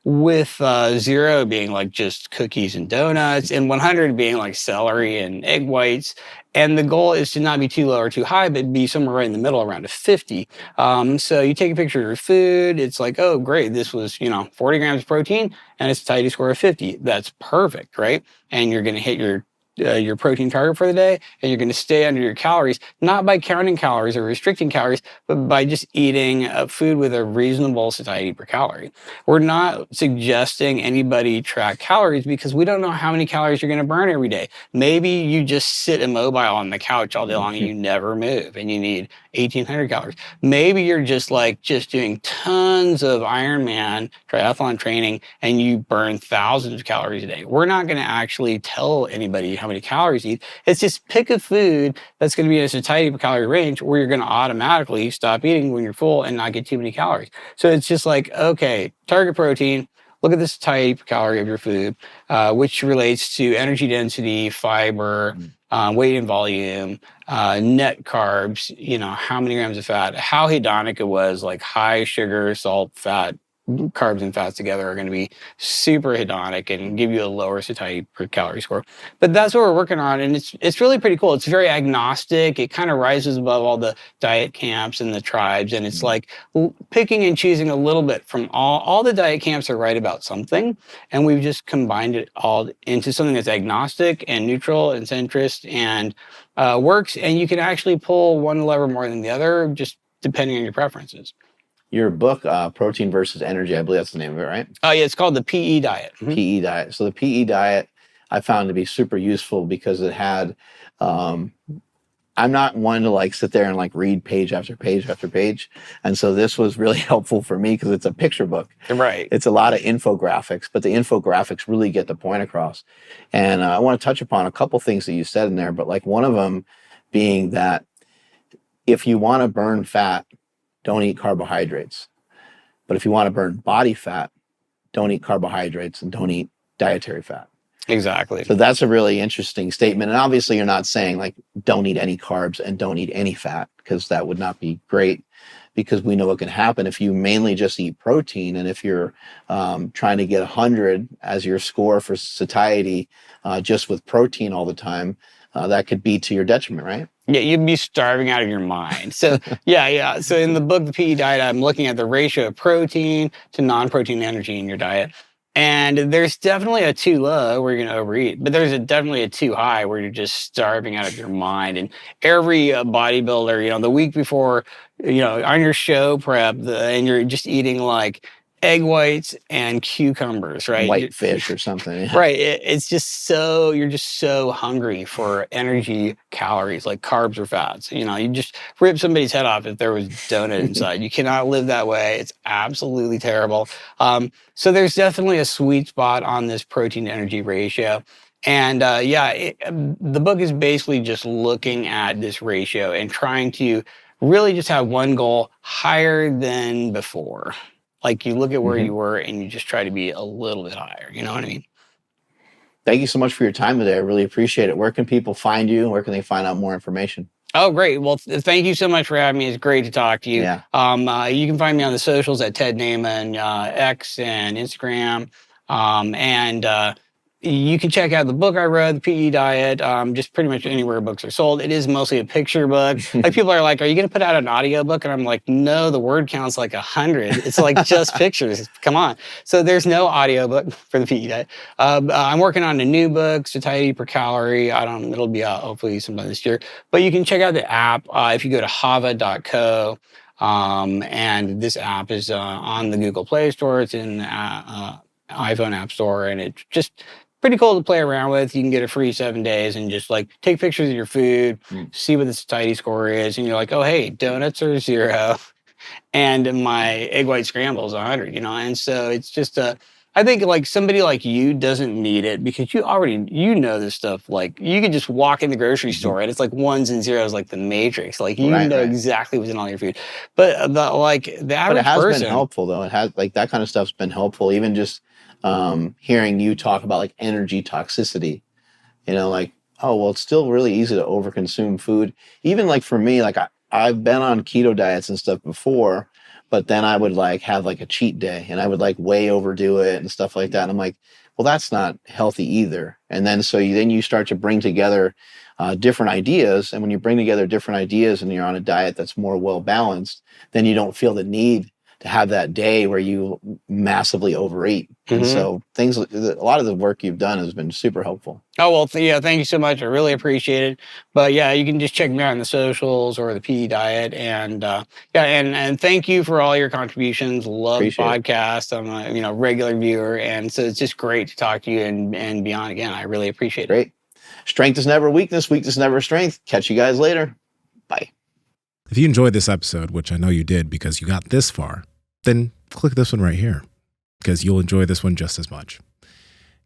with 0 being like just cookies and donuts, and 100 being like celery and egg whites. And the goal is to not be too low or too high, but be somewhere right in the middle, around a 50. So you take a picture of your food. It's like, oh, great. This was, 40 grams of protein and a satiety score of 50. That's perfect, right? And you're going to hit your protein target for the day, and you're going to stay under your calories, not by counting calories or restricting calories, but by just eating food with a reasonable satiety per calorie. We're not suggesting anybody track calories because we don't know how many calories you're going to burn every day. Maybe you just sit immobile on the couch all day long and you never move and you need 1,800 calories. Maybe you're just doing tons of Ironman triathlon training and you burn thousands of calories a day. We're not going to actually tell anybody how many calories you eat. It's just pick a food that's going to be in a satiety per calorie range where you're going to automatically stop eating when you're full and not get too many calories. So it's just like, okay, target protein, look at the satiety per calorie of your food, which relates to energy density, fiber, weight and volume, net carbs, how many grams of fat, how hedonic it was, like high sugar, salt, fat, carbs and fats together are going to be super hedonic and give you a lower satiety per calorie score. But that's what we're working on, and it's really pretty cool. It's very agnostic. It kind of rises above all the diet camps and the tribes, and it's like picking and choosing a little bit from all the diet camps are right about something, and we've just combined it all into something that's agnostic and neutral and centrist and works, and you can actually pull one lever more than the other, just depending on your preferences. your book, Protein versus Energy, I believe that's the name of it, right? Oh yeah, it's called the PE diet. Mhm. PE diet. So the PE diet I found to be super useful because it had, I'm not one to like sit there and like read page after page after page. And so this was really helpful for me because it's a picture book. Right. It's a lot of infographics, but the infographics really get the point across. And I want to touch upon a couple things that you said in there, but like one of them being that if you want to burn fat, don't eat carbohydrates. But if you want to burn body fat, don't eat carbohydrates and don't eat dietary fat. Exactly. So that's a really interesting statement. And obviously you're not saying like, don't eat any carbs and don't eat any fat, because that would not be great, because we know what can happen if you mainly just eat protein. And if you're trying to get 100 as your score for satiety just with protein all the time, that could be to your detriment, right? Yeah, you'd be starving out of your mind. So yeah. So in the book, The PE Diet, I'm looking at the ratio of protein to non-protein energy in your diet. And there's definitely a too low where you're going to overeat, but there's definitely a too high where you're just starving out of your mind. And every bodybuilder, the week before, on your show prep, and you're just eating like egg whites and cucumbers, right? White fish or something. Yeah. Right. It's just you're just so hungry for energy, calories, like carbs or fats. You just rip somebody's head off if there was donut inside. You cannot live that way. It's absolutely terrible. So there's definitely a sweet spot on this protein to energy ratio. And the book is basically just looking at this ratio and trying to really just have one goal higher than before. Like you look at where you were and you just try to be a little bit higher. You know what I mean? Thank you so much for your time today. I really appreciate it. Where can people find you? Where can they find out more information? Oh, great. Well, thank you so much for having me. It's great to talk to you. Yeah. You can find me on the socials at Ted Naiman, X and Instagram. You can check out the book I wrote, The PE Diet, just pretty much anywhere books are sold. It is mostly a picture book. Like people are like, are you going to put out an audio book? And I'm like, no, the word count's like 100. It's like just pictures. Come on. So there's no audio book for the PE Diet. I'm working on a new book, Satiety per Calorie. It'll be out hopefully sometime this year. But you can check out the app if you go to hava.co. And this app is on the Google Play Store. It's in iPhone App Store, and it's just pretty cool to play around with. You can get it free 7 days and just like take pictures of your food, see what the satiety score is, and you're like, oh hey, donuts are 0, and my egg white scramble is 100. And so it's just I think like somebody like you doesn't need it because you already know this stuff. Like you could just walk in the grocery store and it's like ones and zeros, like the Matrix. Like you know exactly what's in all your food. But the average But it has person, been helpful though. It has like that kind of stuff's been helpful. Even just hearing you talk about like energy toxicity, like, oh, well, it's still really easy to overconsume food. Even like for me, like I've been on keto diets and stuff before, but then I would like have like a cheat day and I would like way overdo it and stuff like that. And I'm like, well, that's not healthy either. And then so you start to bring together different ideas. And when you bring together different ideas and you're on a diet that's more well balanced, then you don't feel the need to have that day where you massively overeat. And so a lot of the work you've done has been super helpful. Oh, well, thank you so much. I really appreciate it. But yeah, you can just check me out on the socials or the PE Diet. And and thank you for all your contributions. Love the podcast. I'm a regular viewer. And so it's just great to talk to you and be on again. I really appreciate it. Great. Strength is never weakness. Weakness is never strength. Catch you guys later. Bye. If you enjoyed this episode, which I know you did because you got this far, then click this one right here because you'll enjoy this one just as much.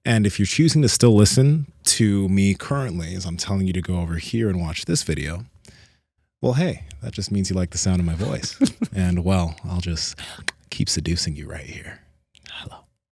And if you're choosing to still listen to me currently as I'm telling you to go over here and watch this video, well, hey, that just means you like the sound of my voice. And well, I'll just keep seducing you right here.